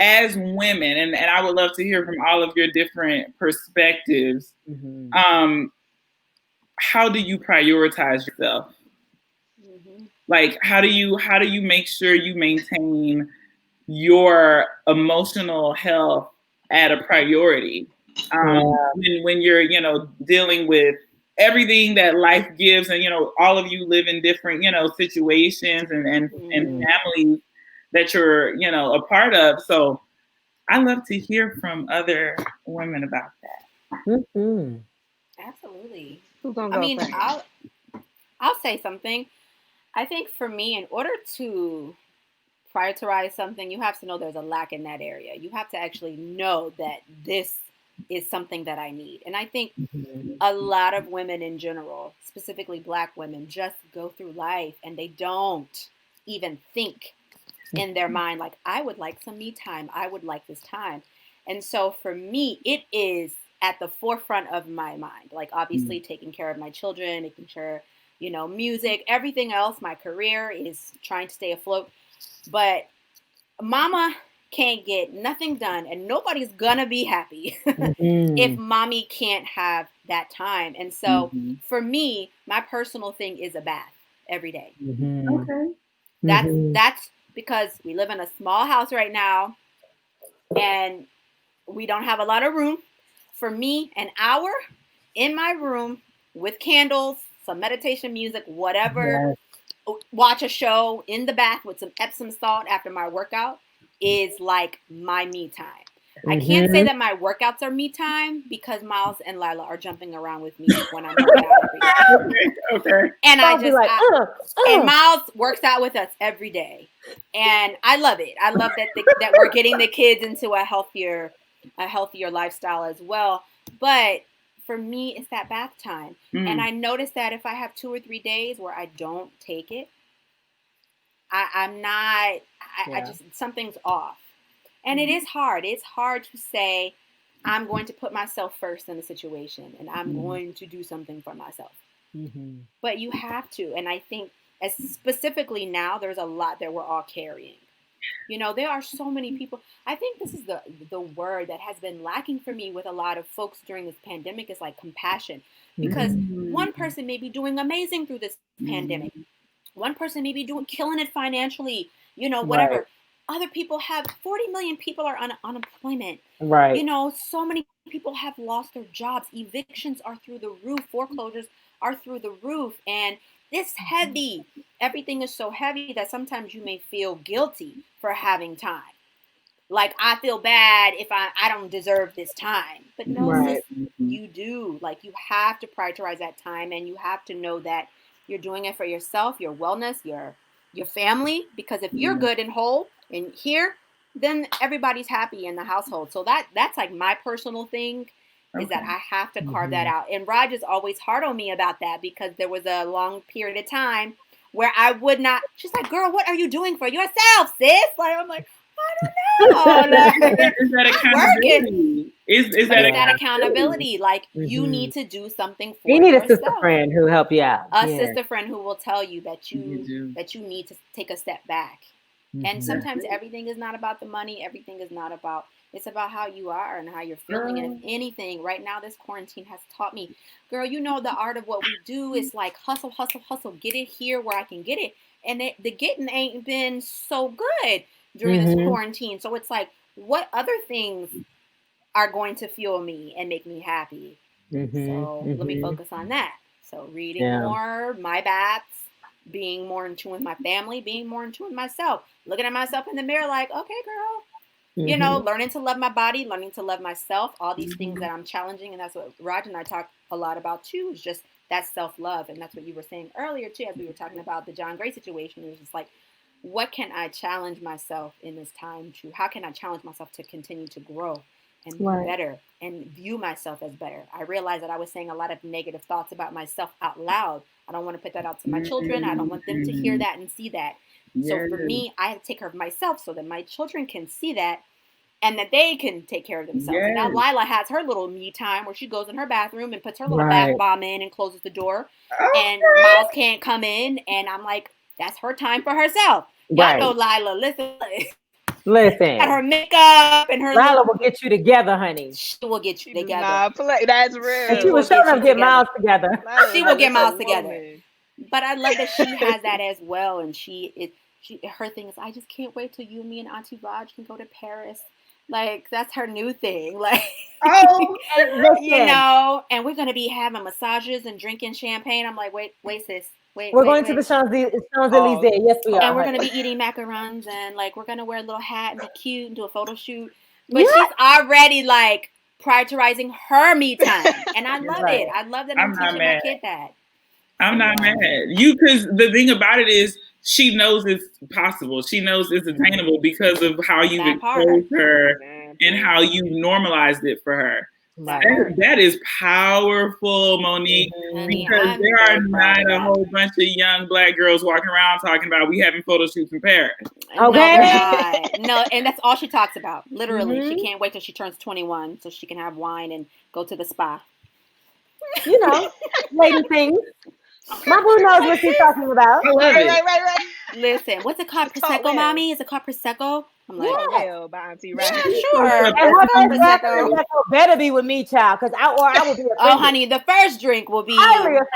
as women, and I would love to hear from all of your different perspectives, how do you prioritize yourself? Like, how do you make sure you maintain your emotional health at a priority when you're, dealing with everything that life gives, and, all of you live in different, situations and families that you're, a part of. So I love to hear from other women about that. Absolutely. I mean, I'll say something. I think for me, in order to prioritize something, you have to know there's a lack in that area. You have to actually know that this is something that I need. And I think a lot of women in general, specifically Black women, just go through life and they don't even think in their mind, like, I would like some me time. I would like this time. And so for me, it is at the forefront of my mind. Like, obviously taking care of my children, making sure, music, everything else, my career is trying to stay afloat. But mama can't get nothing done, and nobody's gonna be happy if mommy can't have that time. And so for me, my personal thing is a bath every day. Okay. That's because we live in a small house right now and we don't have a lot of room. For me, an hour in my room with candles, some meditation music, whatever, watch a show in the bath with some Epsom salt after my workout is like my me time. I can't say that my workouts are me time because Miles and Lila are jumping around with me when I'm working out every day. Okay. And and Miles works out with us every day, and I love it. I love that we're getting the kids into a healthier lifestyle as well. But for me, it's that bath time, and I notice that if I have 2 or 3 days where I don't take it, I just, something's off. And it is hard. It's hard to say, I'm going to put myself first in a situation and I'm going to do something for myself. But you have to. And I think as specifically now, there's a lot that we're all carrying. There are so many people. I think this is the word that has been lacking for me with a lot of folks during this pandemic is like compassion. Because one person may be doing amazing through this pandemic. One person may be killing it financially, whatever. Right. Other people have 40 million people are on unemployment. Right. So many people have lost their jobs. Evictions are through the roof. Foreclosures are through the roof. And it's heavy. Everything is so heavy that sometimes you may feel guilty for having time. Like, I feel bad if I don't deserve this time. But no, sis, you do. Like, you have to prioritize that time, and you have to know that you're doing it for yourself, your wellness, your family. Because if you're good and whole and here, then everybody's happy in the household. So that's like my personal thing is that I have to carve that out. And Raj is always hard on me about that because there was a long period of time where I would not. She's like, girl, what are you doing for yourself, sis? Like, I'm like, I don't know. Is that accountability? Is but that it's that accountability. Like you need to do something for you need yourself. a sister friend who help you out. A sister friend who will tell you that you need to take a step back. And sometimes everything is not about the money. Everything is not about. It's about how you are and how you're feeling. And if anything, right now this quarantine has taught me, girl, you know the art of what we do is like hustle, hustle, hustle. Get it here where I can get it. And the getting ain't been so good during this quarantine. So it's like, what other things are going to fuel me and make me happy? So let me focus on that. So reading more, my baths, being more in tune with my family, being more in tune with myself, looking at myself in the mirror like, okay, girl, you know, learning to love my body, learning to love myself, all these things that I'm challenging. And that's what Raj and I talk a lot about too, is just that self-love. And that's what you were saying earlier too, as we were talking about the John Gray situation. It was just like, what can I challenge myself in this time to, how can I challenge myself to continue to grow and be better and view myself as better? I realized that I was saying a lot of negative thoughts about myself out loud. I don't want to put that out to my children. I don't want them to hear that and see that. So for me, I have to take care of myself so that my children can see that and that they can take care of themselves. And now Lila has her little me time where she goes in her bathroom and puts her little bath bomb in and closes the door. And Miles can't come in. And I'm like, that's her time for herself. Y'all know Lila, listen. Got her makeup and her Lila will get you together, honey. She will get you together. Nah, that's real. And she will show them get Miles together. She will get Miles together. But I love that she has that as well. And her thing is, I just can't wait till you, me, and Auntie Raj can go to Paris. Like, that's her new thing. Like, you know, and we're going to be having massages and drinking champagne. I'm like, wait, sis. We're going to the Champs-Elysees. Yes, we are. And we're going to be eating macarons and, like, we're going to wear a little hat and be cute and do a photo shoot. But she's already, like, prioritizing her me time. And I love it. I love that I'm teaching my kid that. I'm not mad. Because the thing about it is, she knows it's possible. She knows it's attainable because of how you exposed her and how you normalized it for her. That is powerful, Monique, because there are not a whole bunch of young Black girls walking around talking about we having photo shoots in Paris. Okay. No, and that's all she talks about. Literally, she can't wait till she turns 21 so she can have wine and go to the spa. You know, lady things. My boo knows what she's talking about. I love it. Right. Listen, what's it called? Prosecco, mommy? Is it called Prosecco? I'm like, by Auntie Raj. Yeah, sure. And Prosecco better be with me, child, because I will be. Oh, honey, the first drink will be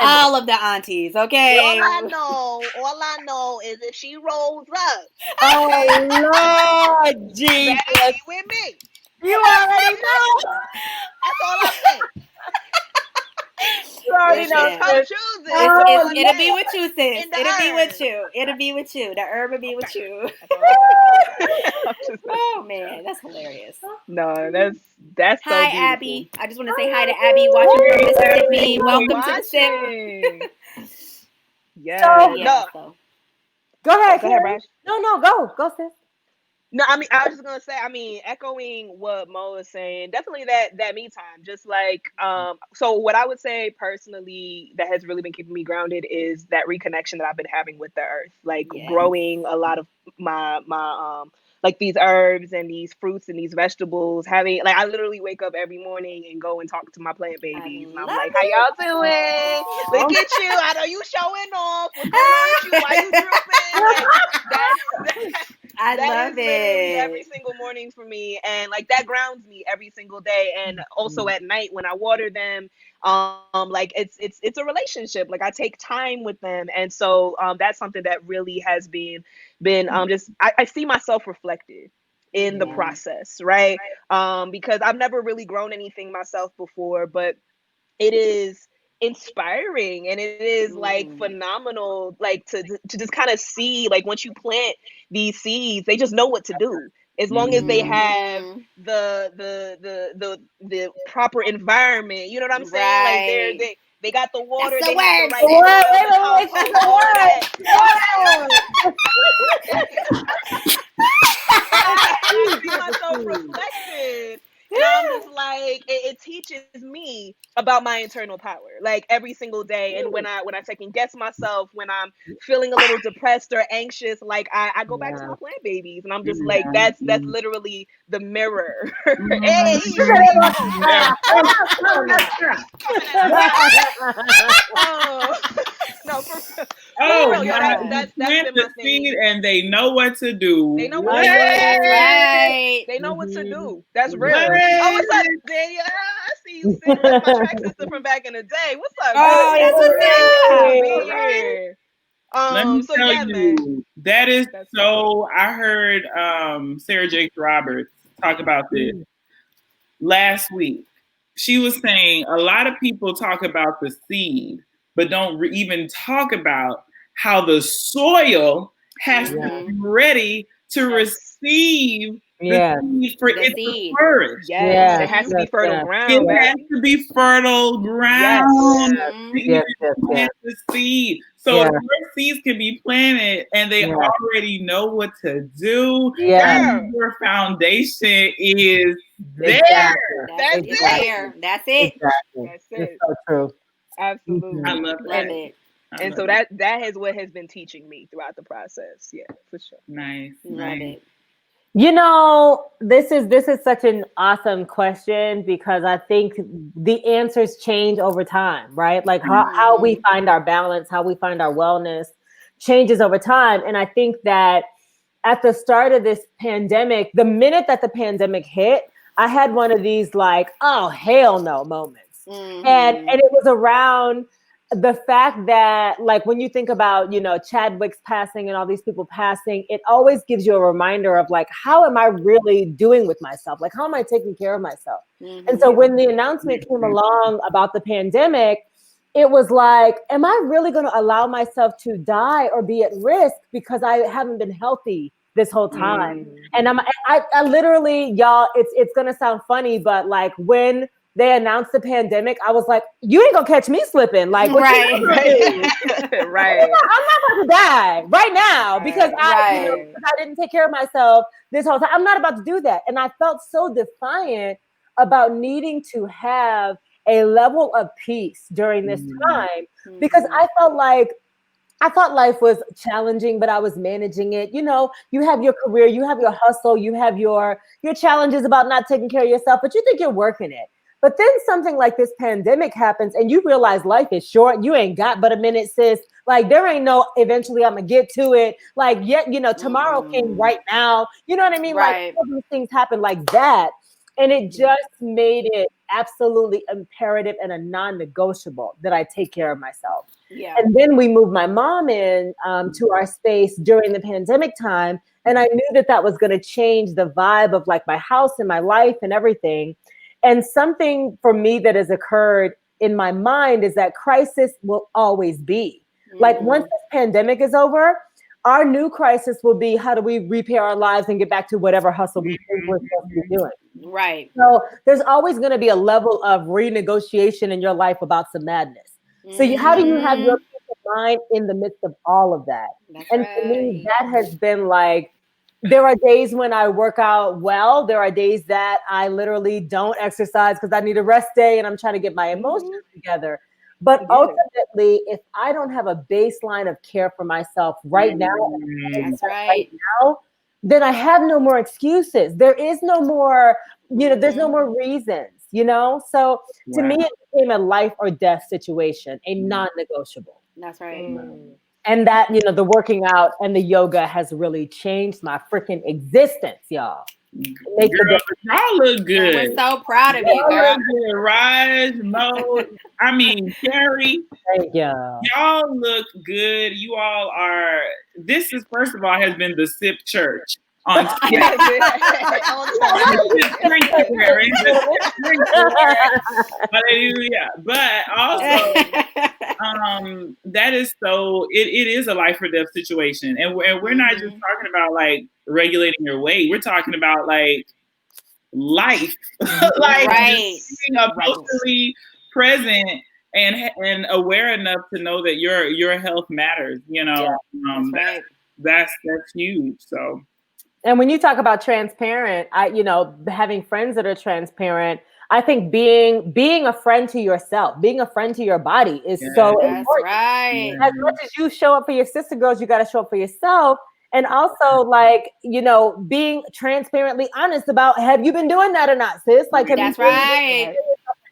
all of the aunties. Okay. All I know is if she rolls up. Oh Lord, Jesus, with me. You already know. That's all I'm saying. It'll be with you, sis. It'll be with you. It'll be with you. The herb will be with you. Oh man, that's hilarious. No, that's so hi, beautiful. Abby. I just want to say hi to Abby watching from Mississippi. Welcome to the sip. So, Go ahead, Raj. No, go, sis. No, I mean, I was just gonna say, echoing what Mo is saying, definitely that me time. Just like, so what I would say personally that has really been keeping me grounded is that reconnection that I've been having with the earth, like growing a lot of my like these herbs and these fruits and these vegetables. Having like, I literally wake up every morning and go and talk to my plant babies, and I'm like, "How y'all doing? Look at you! I know you showing off. What's going on with you? Why you drooping?" Like, I love it. Every single morning for me, and like that grounds me every single day. And also at night when I water them, like it's a relationship. Like I take time with them, and so that's something that really has been just I see myself reflected in the process, right? Because I've never really grown anything myself before, but it is inspiring and it is like phenomenal, like to just kind of see, like once you plant these seeds, they just know what to do as long as they have the proper environment. You know what I'm saying? Like they got the water. That's the they word. got the I see myself reflected. And I'm just like, it teaches me about my internal power, like every single day. And when I second guess myself, when I'm feeling a little depressed or anxious, like I go back to my plant babies, and I'm just like, that's literally the mirror. Hey, no, for real, that's been my thing. And they know what to do. They know what to do. That's right. They know what to do. That's real. Oh, what's up, Daniel? I see you sitting. That's my track sister from back in the day. What's up? Oh, that's what's up. Here. Let me So tell yeah, you, man. that is so. I heard Sarah Jakes Roberts talk about this last week. She was saying a lot of people talk about the seed, but don't even talk about how the soil has to be ready to receive the seed for it to flourish. Yes, it has to be fertile ground. It has to be fertile ground. Yes. The seed. So your seeds can be planted and they already know what to do. And your foundation is there. That's it. That's it. That's it. It's so true. Absolutely. I love it. And so that is what has been teaching me throughout the process. Yeah, for sure. Nice. Love it. You know, this is such an awesome question, because I think the answers change over time, right? Like how we find our balance, how we find our wellness changes over time. And I think that at the start of this pandemic, the minute that the pandemic hit, I had one of these like, oh, hell no moments. And it was around the fact that, like, when you think about, you know, Chadwick's passing and all these people passing, it always gives you a reminder of like, how am I really doing with myself? Like, how am I taking care of myself? And so when the announcement came along about the pandemic, it was like, am I really going to allow myself to die or be at risk because I haven't been healthy this whole time? And I literally, y'all, it's going to sound funny, but like when they announced the pandemic, I was like, you ain't gonna catch me slipping. Like, right. I'm not about to die right now because I didn't take care of myself this whole time. I'm not about to do that. And I felt so defiant about needing to have a level of peace during this time, because I thought life was challenging, but I was managing it. You know, you have your career, you have your hustle, you have your challenges about not taking care of yourself, but you think you're working it. But then something like this pandemic happens and you realize life is short. You ain't got but a minute, sis. Like, there ain't no eventually I'm gonna get to it. Like, yet, you know, tomorrow came right now. You know what I mean? Like, all these things happen like that. And it just made it absolutely imperative and a non-negotiable that I take care of myself. Yeah. And then we moved my mom in to our space during the pandemic time. And I knew that was going to change the vibe of like my house and my life and everything. And something for me that has occurred in my mind is that crisis will always be. Like, once this pandemic is over, our new crisis will be, how do we repair our lives and get back to whatever hustle we're supposed to be doing? Right. So there's always going to be a level of renegotiation in your life about some madness. So how do you have your peace of mind in the midst of all of that? And for me, that has been like, there are days when I work out well. There are days that I literally don't exercise because I need a rest day and I'm trying to get my emotions together. But ultimately, if I don't have a baseline of care for myself right now, then I have no more excuses. There is no more, there's no more reasons, So to me, it became a life or death situation, a non-negotiable. That's right. And that, the working out and the yoga has really changed my freaking existence, y'all. Girl, y'all look good. We're so proud of you, girl. Raj, Mo, Carrie. Thank you. Y'all look good. You all are. This is, first of all, has been the SIP Church on Hallelujah. But also, that is so. It is a life or death situation, and we're not just talking about like regulating your weight. We're talking about like life, like just being emotionally present and aware enough to know that your health matters. That's huge. So. And when you talk about transparent, having friends that are transparent, I think being a friend to yourself, being a friend to your body is so important. Right. As much as you show up for your sister girls, you got to show up for yourself. And also, like, being transparently honest about, have you been doing that or not, sis? Like, have that's you right. or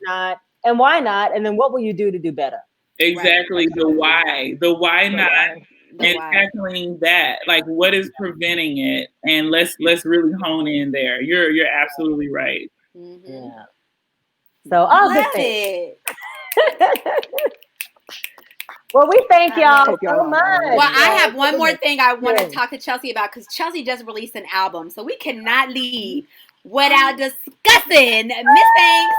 not? And why not? And then what will you do to do better? Exactly. Right. The why not, and tackling that. Like, what is preventing it? And let's really hone in there. You're absolutely right. Mm-hmm. Yeah. So all good things. Well, we thank y'all so much. Well, I have one more thing I want to talk to Chelsey about, because Chelsey just released an album, so we cannot leave without discussing Miss Thanks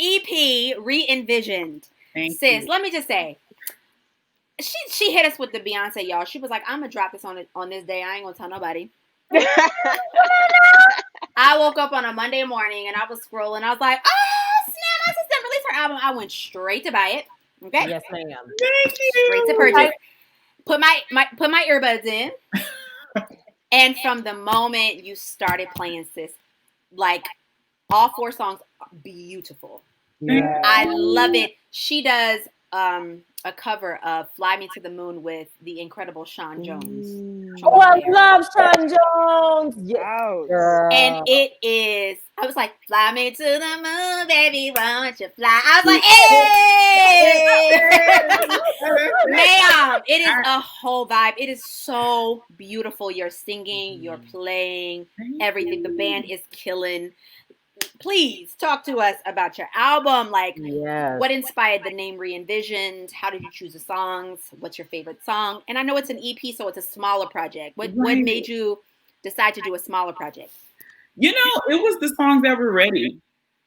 EP Re-Envisioned. Sis, let me just say, she hit us with the Beyonce, y'all. She was like, I'm gonna drop this on this day. I ain't gonna tell nobody. I woke up on a Monday morning and I was scrolling. I was like, oh snap, my sister released her album. I went straight to buy it. Okay. Yes, ma'am. Thank you. Straight to purchase. Put my earbuds in. And from the moment you started playing, sis, like, all 4 songs are beautiful. Yeah. I love it. She does a cover of Fly Me to the Moon with the incredible Sean Jones. Oh, I love Sean Jones. Yes. And it is, I was like, fly me to the moon, baby, won't you fly? I was like, hey! Ma'am, it is a whole vibe. It is so beautiful. You're singing, you're playing, everything. The band is killing. Please talk to us about your album. Like, what inspired the name Re-Envisioned? How did you choose the songs? What's your favorite song? And I know it's an EP, so it's a smaller project. What made you decide to do a smaller project? It was the songs that were ready.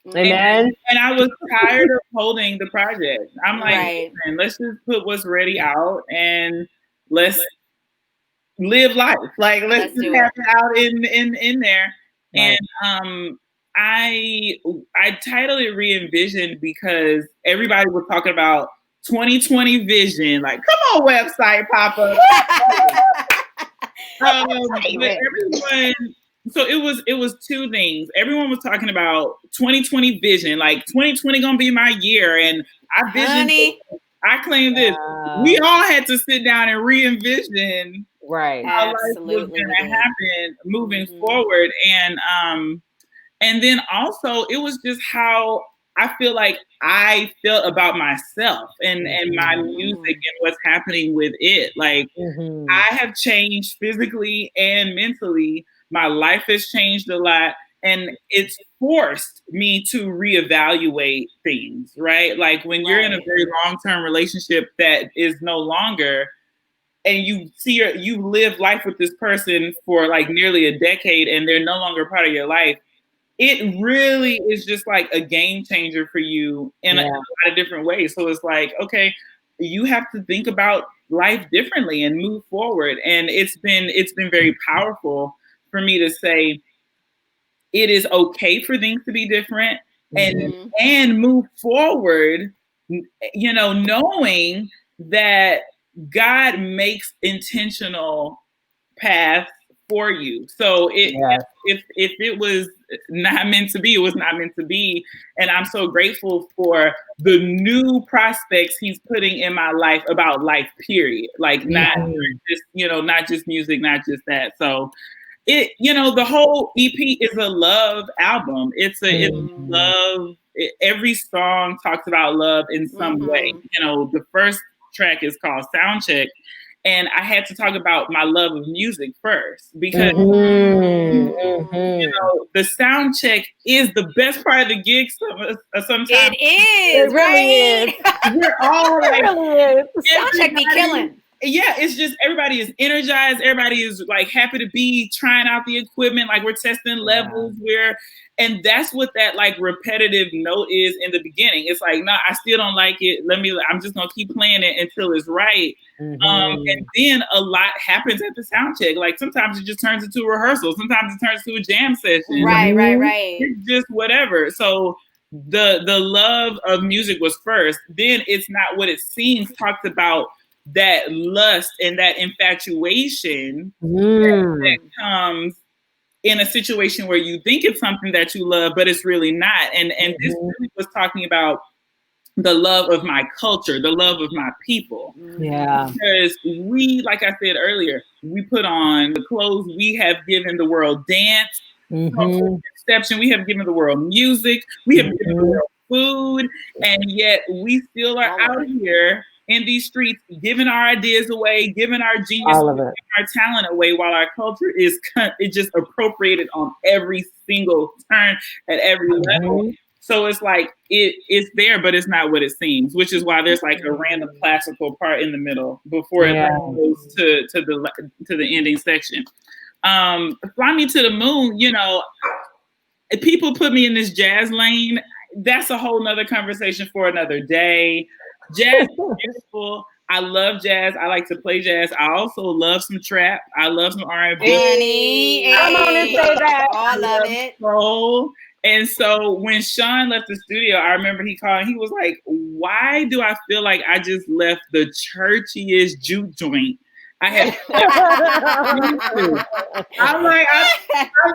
Amen. And I was tired of holding the project. I'm like, man, let's just put what's ready out and let's live life. Like, let's just have it out in there. Right. And I titled it Re-Envisioned because everybody was talking about 2020 vision. Like, come on, website, Papa. But everyone. So it was 2 things. Everyone was talking about 2020 vision, like 2020 gonna be my year, and I claim this. We all had to sit down and re-envision how life was gonna happen moving forward, and then also it was just how I feel like I felt about myself and my music and what's happening with it. Like, I have changed physically and mentally. My life has changed a lot, and it's forced me to reevaluate things, right? Like, when you're in a very long-term relationship that is no longer, and you live life with this person for like nearly a decade and they're no longer part of your life, it really is just like a game changer for you in a lot of different ways. So it's like, okay, you have to think about life differently and move forward. And it's been very powerful for me to say it is okay for things to be different and move forward, knowing that God makes intentional paths for you. So if it was not meant to be, it was not meant to be. And I'm so grateful for the new prospects he's putting in my life about life, period. Like, not just music, not just that. So the whole EP is a love album. It's love. Every song talks about love in some way. The first track is called Soundcheck, and I had to talk about my love of music first because the sound check is the best part of the gig. Sometimes it is. It really is. We're all like, sound check be killing. Yeah, it's just everybody is energized. Everybody is like happy to be trying out the equipment. Like, we're testing levels. And that's what that like repetitive note is in the beginning. It's like, no, I still don't like it. I'm just gonna keep playing it until it's right. And then a lot happens at the sound check. Like, sometimes it just turns into a rehearsal. Sometimes it turns to a jam session. Right. It's just whatever. So the love of music was first. Then It's Not What It Seems talked about that lust and that infatuation that comes in a situation where you think it's something that you love, but it's really not. And this really was talking about the love of my culture, the love of my people. Yeah. Because we, like I said earlier, we put on the clothes, we have given the world dance, exception, we have given the world music, we have given the world food, and yet we still are out here in these streets giving our ideas away, giving our genius, giving our talent away, while our culture is just appropriated on every single turn at every level. So it's like it's there, but it's not what it seems, which is why there's like a random classical part in the middle before it goes to the ending section. Fly Me to the Moon, you know, people put me in this jazz lane. That's a whole nother conversation for another day. Jazz is beautiful. I love jazz. I like to play jazz. I also love some trap. I love some R&B. Come on and say that. I love it. Soul. And so when Sean left the studio, I remember he called and he was like, why do I feel like I just left the churchiest juke joint? I'm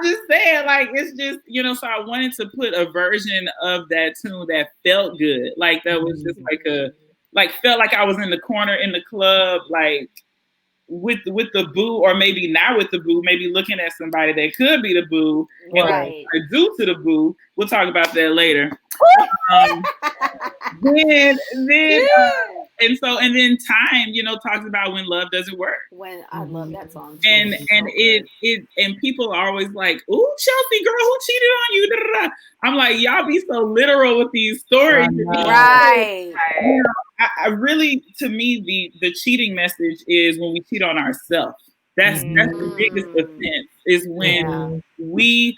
just saying, like, it's just, you know, so I wanted to put a version of that tune that felt good. Like, that was just felt like I was in the corner in the club, like, with the boo, or maybe not with the boo, maybe looking at somebody that could be the boo, and due to the boo. We'll talk about that later. And then Time, you know, talks about when love doesn't work. When I love that song. And people are always like, "Ooh, Chelsey, girl, who cheated on you?" Da-da-da. I'm like, y'all be so literal with these stories, right? You know, I really, to me, the cheating message is when we cheat on ourselves. That's the biggest offense, is when we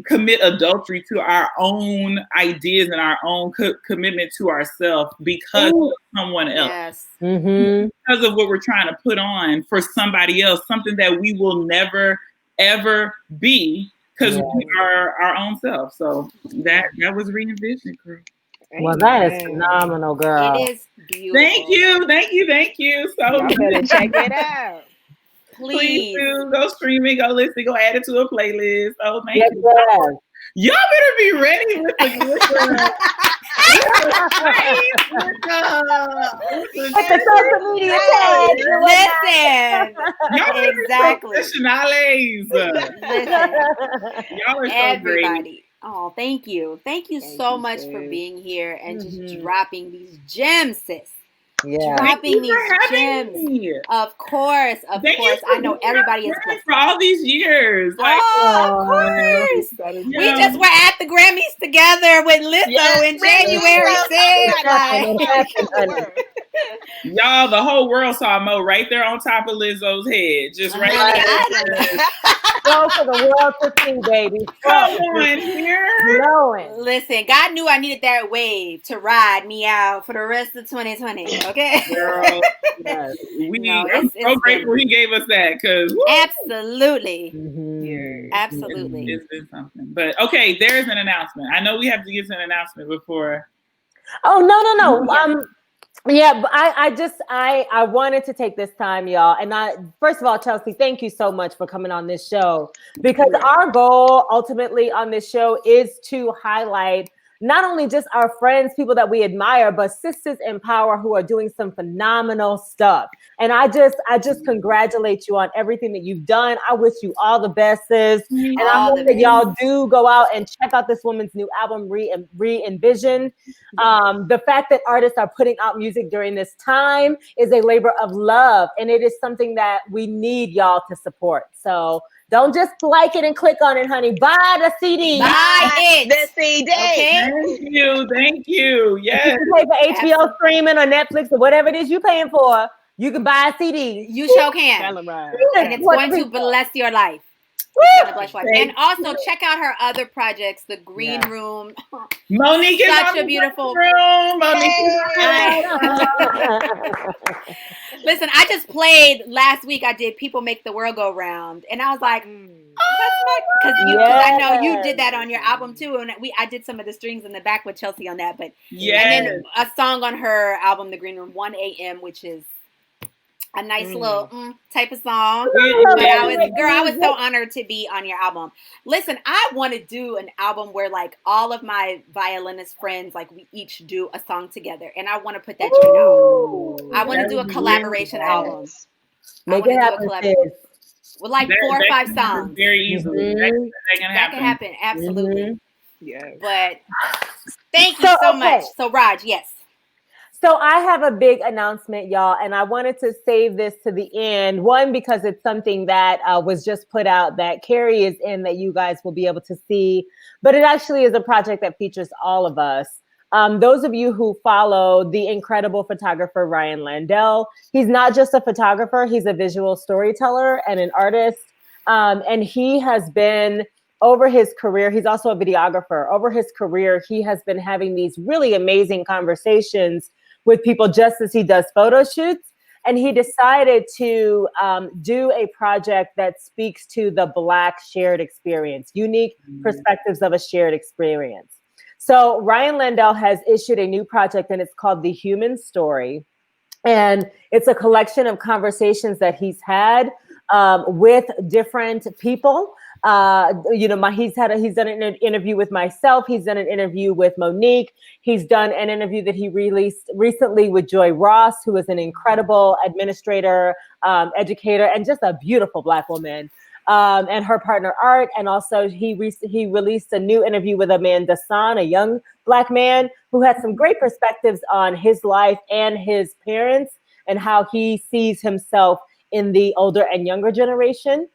commit adultery to our own ideas and our own commitment to ourselves because of someone else. Yes. Because of what we're trying to put on for somebody else, something that we will never, ever be, because we are our own self. So that was Re-Envision, Crew. Well, that is phenomenal, girl. It is beautiful. Thank you. So y'all better check it out. Please do. Go stream it, go listen, go add it to a playlist. Oh, thank you. Yes. Y'all better be ready with the social media tag. Listen. Y'all Exactly. Professionales. Y'all are so everybody. great. Oh, thank you. Thank you so much for being here and just dropping these gems, sis. Yeah. Dropping these gems. Of course. I know everybody is blessed. For all these years. Like, of course. We just were at the Grammys together with Lizzo in January 6th. Y'all, the whole world saw Mo right there on top of Lizzo's head. Just right there. Go for the world to see, baby. Come on here. Blowing. Listen, God knew I needed that wave to ride me out for the rest of 2020. Okay, girl. Yes. I'm so grateful he gave us that, because absolutely, absolutely, it's been something. But okay, there's an announcement. I know we have to get to an announcement before. Oh no. Yeah, but I wanted to take this time, y'all. And first of all, Chelsey, thank you so much for coming on this show, because our goal ultimately on this show is to highlight not only just our friends, people that we admire, but sisters in power who are doing some phenomenal stuff. And I just congratulate you on everything that you've done. I wish you all the best, sis. And I hope that y'all do go out and check out this woman's new album, Re-Envision. The fact that artists are putting out music during this time is a labor of love. And it is something that we need y'all to support. So don't just like it and click on it, honey. Buy the CD. Buy it. The CD. Okay? Thank you. Yes. You pay for HBO streaming or Netflix or whatever it is you're paying for. You can buy a CD. You sure can. And it's going to bless your life. And also check out her other projects, The Green Room. Monique is such a beautiful room. Listen, I just played last week. I did People Make the World Go Round, and I was like, because I know you did that on your album too, and I did some of the strings in the back with Chelsey on that. But and then a song on her album, The Green Room, 1 a.m., which is a nice little type of song. Yeah. But I was so honored to be on your album. Listen, I want to do an album where like all of my violinist friends, like we each do a song together, and I want to put that joint out. I want to do a collaboration album. Make it happen. With like 4 or 5 songs. Very easily. That can happen. Absolutely. Yeah. But thank you so much. So Raj, yes. So I have a big announcement, y'all, and I wanted to save this to the end. One, because it's something that was just put out that Carrie is in that you guys will be able to see, but it actually is a project that features all of us. Those of you who follow the incredible photographer, Ryan Landell, he's not just a photographer, he's a visual storyteller and an artist. And he has been, over his career, he's also a videographer. Over his career, he has been having these really amazing conversations with people just as he does photo shoots. And he decided to do a project that speaks to the Black shared experience, unique perspectives of a shared experience. So Ryan Landell has issued a new project and it's called The Human Story. And it's a collection of conversations that he's had with different people. He's done an interview with myself. He's done an interview with Monique. He's done an interview that he released recently with Joy Ross, who is an incredible administrator, educator, and just a beautiful Black woman. And her partner Art, and also he released a new interview with Amanda San, a young Black man who had some great perspectives on his life and his parents and how he sees himself in the older and younger generation.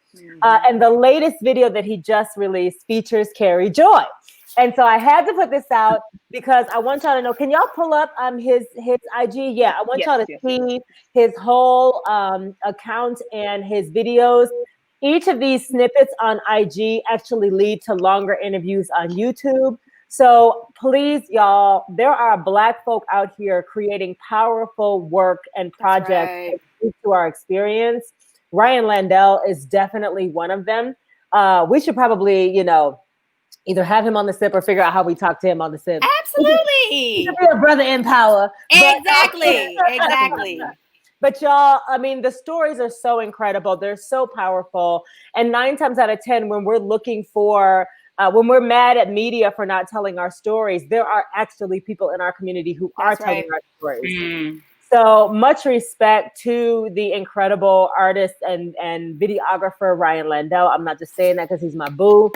And the latest video that he just released features Carrie Joy. And so I had to put this out because I want y'all to know, can y'all pull up his IG? Yeah, I want y'all to see his whole account and his videos. Each of these snippets on IG actually lead to longer interviews on YouTube. So please, y'all, there are Black folk out here creating powerful work and projects that speak to our experience. Ryan Landell is definitely one of them. We should probably, either have him on the SIP or figure out how we talk to him on the SIP. Absolutely. He could be a brother in power. Exactly. But y'all, I mean, the stories are so incredible. They're so powerful. And 9 times out of 10, when we're looking for, when we're mad at media for not telling our stories, there are actually people in our community who are telling our stories. So much respect to the incredible artist and videographer, Ryan Landell. I'm not just saying that because he's my boo.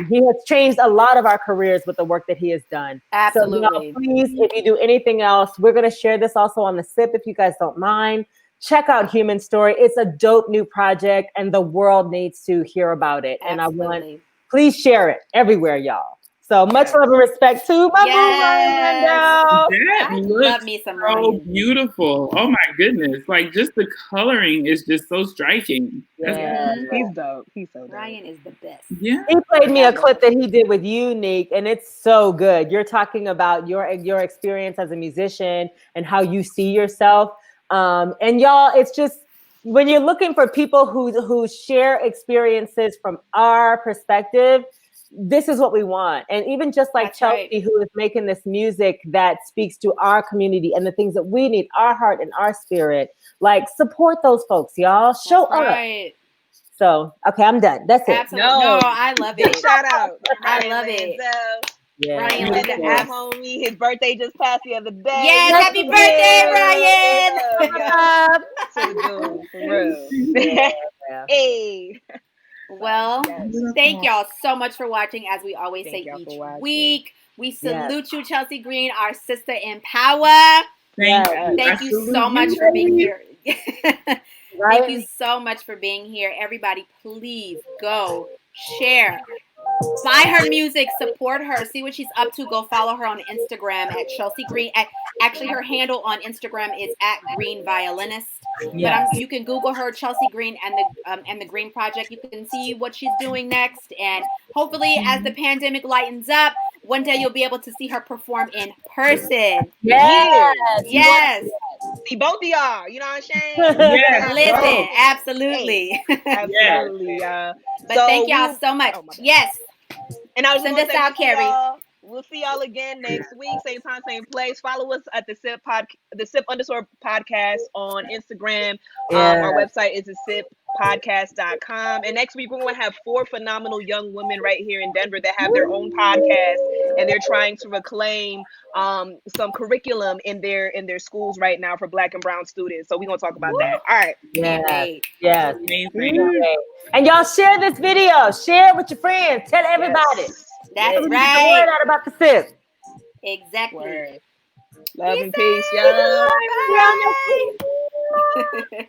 He has changed a lot of our careers with the work that he has done. Absolutely. So, please, if you do anything else, we're going to share this also on the SIP if you guys don't mind. Check out Human Story. It's a dope new project and the world needs to hear about it. Absolutely. And please share it everywhere, y'all. So much love and respect to my boo, Ryan Landell. That looks so beautiful. Oh my goodness. Like just the coloring is just so striking. He's dope. He's so dope. Ryan is the best. Yeah. He played me a clip that he did with you, Nick, and it's so good. You're talking about your experience as a musician and how you see yourself. And y'all, it's just when you're looking for people who share experiences from our perspective, this is what we want. And even just like Chelsey, who is making this music that speaks to our community and the things that we need, our heart and our spirit, like support those folks, y'all. Show up. So, okay, I'm done. That's it. Absolutely. No, I love it. Shout out. I love it. Ryan Landell, homie. His birthday just passed the other day. Yes, happy birthday, Ryan. So good, for real. Hey. Well, thank y'all so much for watching. As we always say each week, we salute you, Chelsey Green, our sister in power. Thank you so much for being here. Thank you so much for being here. Everybody, please go share. Buy her music, support her, see what she's up to. Go follow her on Instagram at Chelsey Green. Actually, her handle on Instagram is at Green Violinist. But you can Google her, Chelsey Green, and the Green Project. You can see what she's doing next, and hopefully, as the pandemic lightens up, one day you'll be able to see her perform in person. Yes. See both of y'all. You know what I'm saying? Listen, absolutely. Absolutely. But thank y'all so much. Yes. And I was send us out, Carrie. We'll see y'all again next week, same time, same place. Follow us at the Sip _podcast on Instagram. Our website is thesippodcast.com. And next week we're going to have 4 phenomenal young women right here in Denver that have their own podcast, and they're trying to reclaim some curriculum in their schools right now for Black and brown students. So we're going to talk about that. All right. Yes. And y'all share this video. Share it with your friends. Tell everybody. That's right. Get the word out about the Sip. Exactly. Word. Love and peace, y'all. Bye.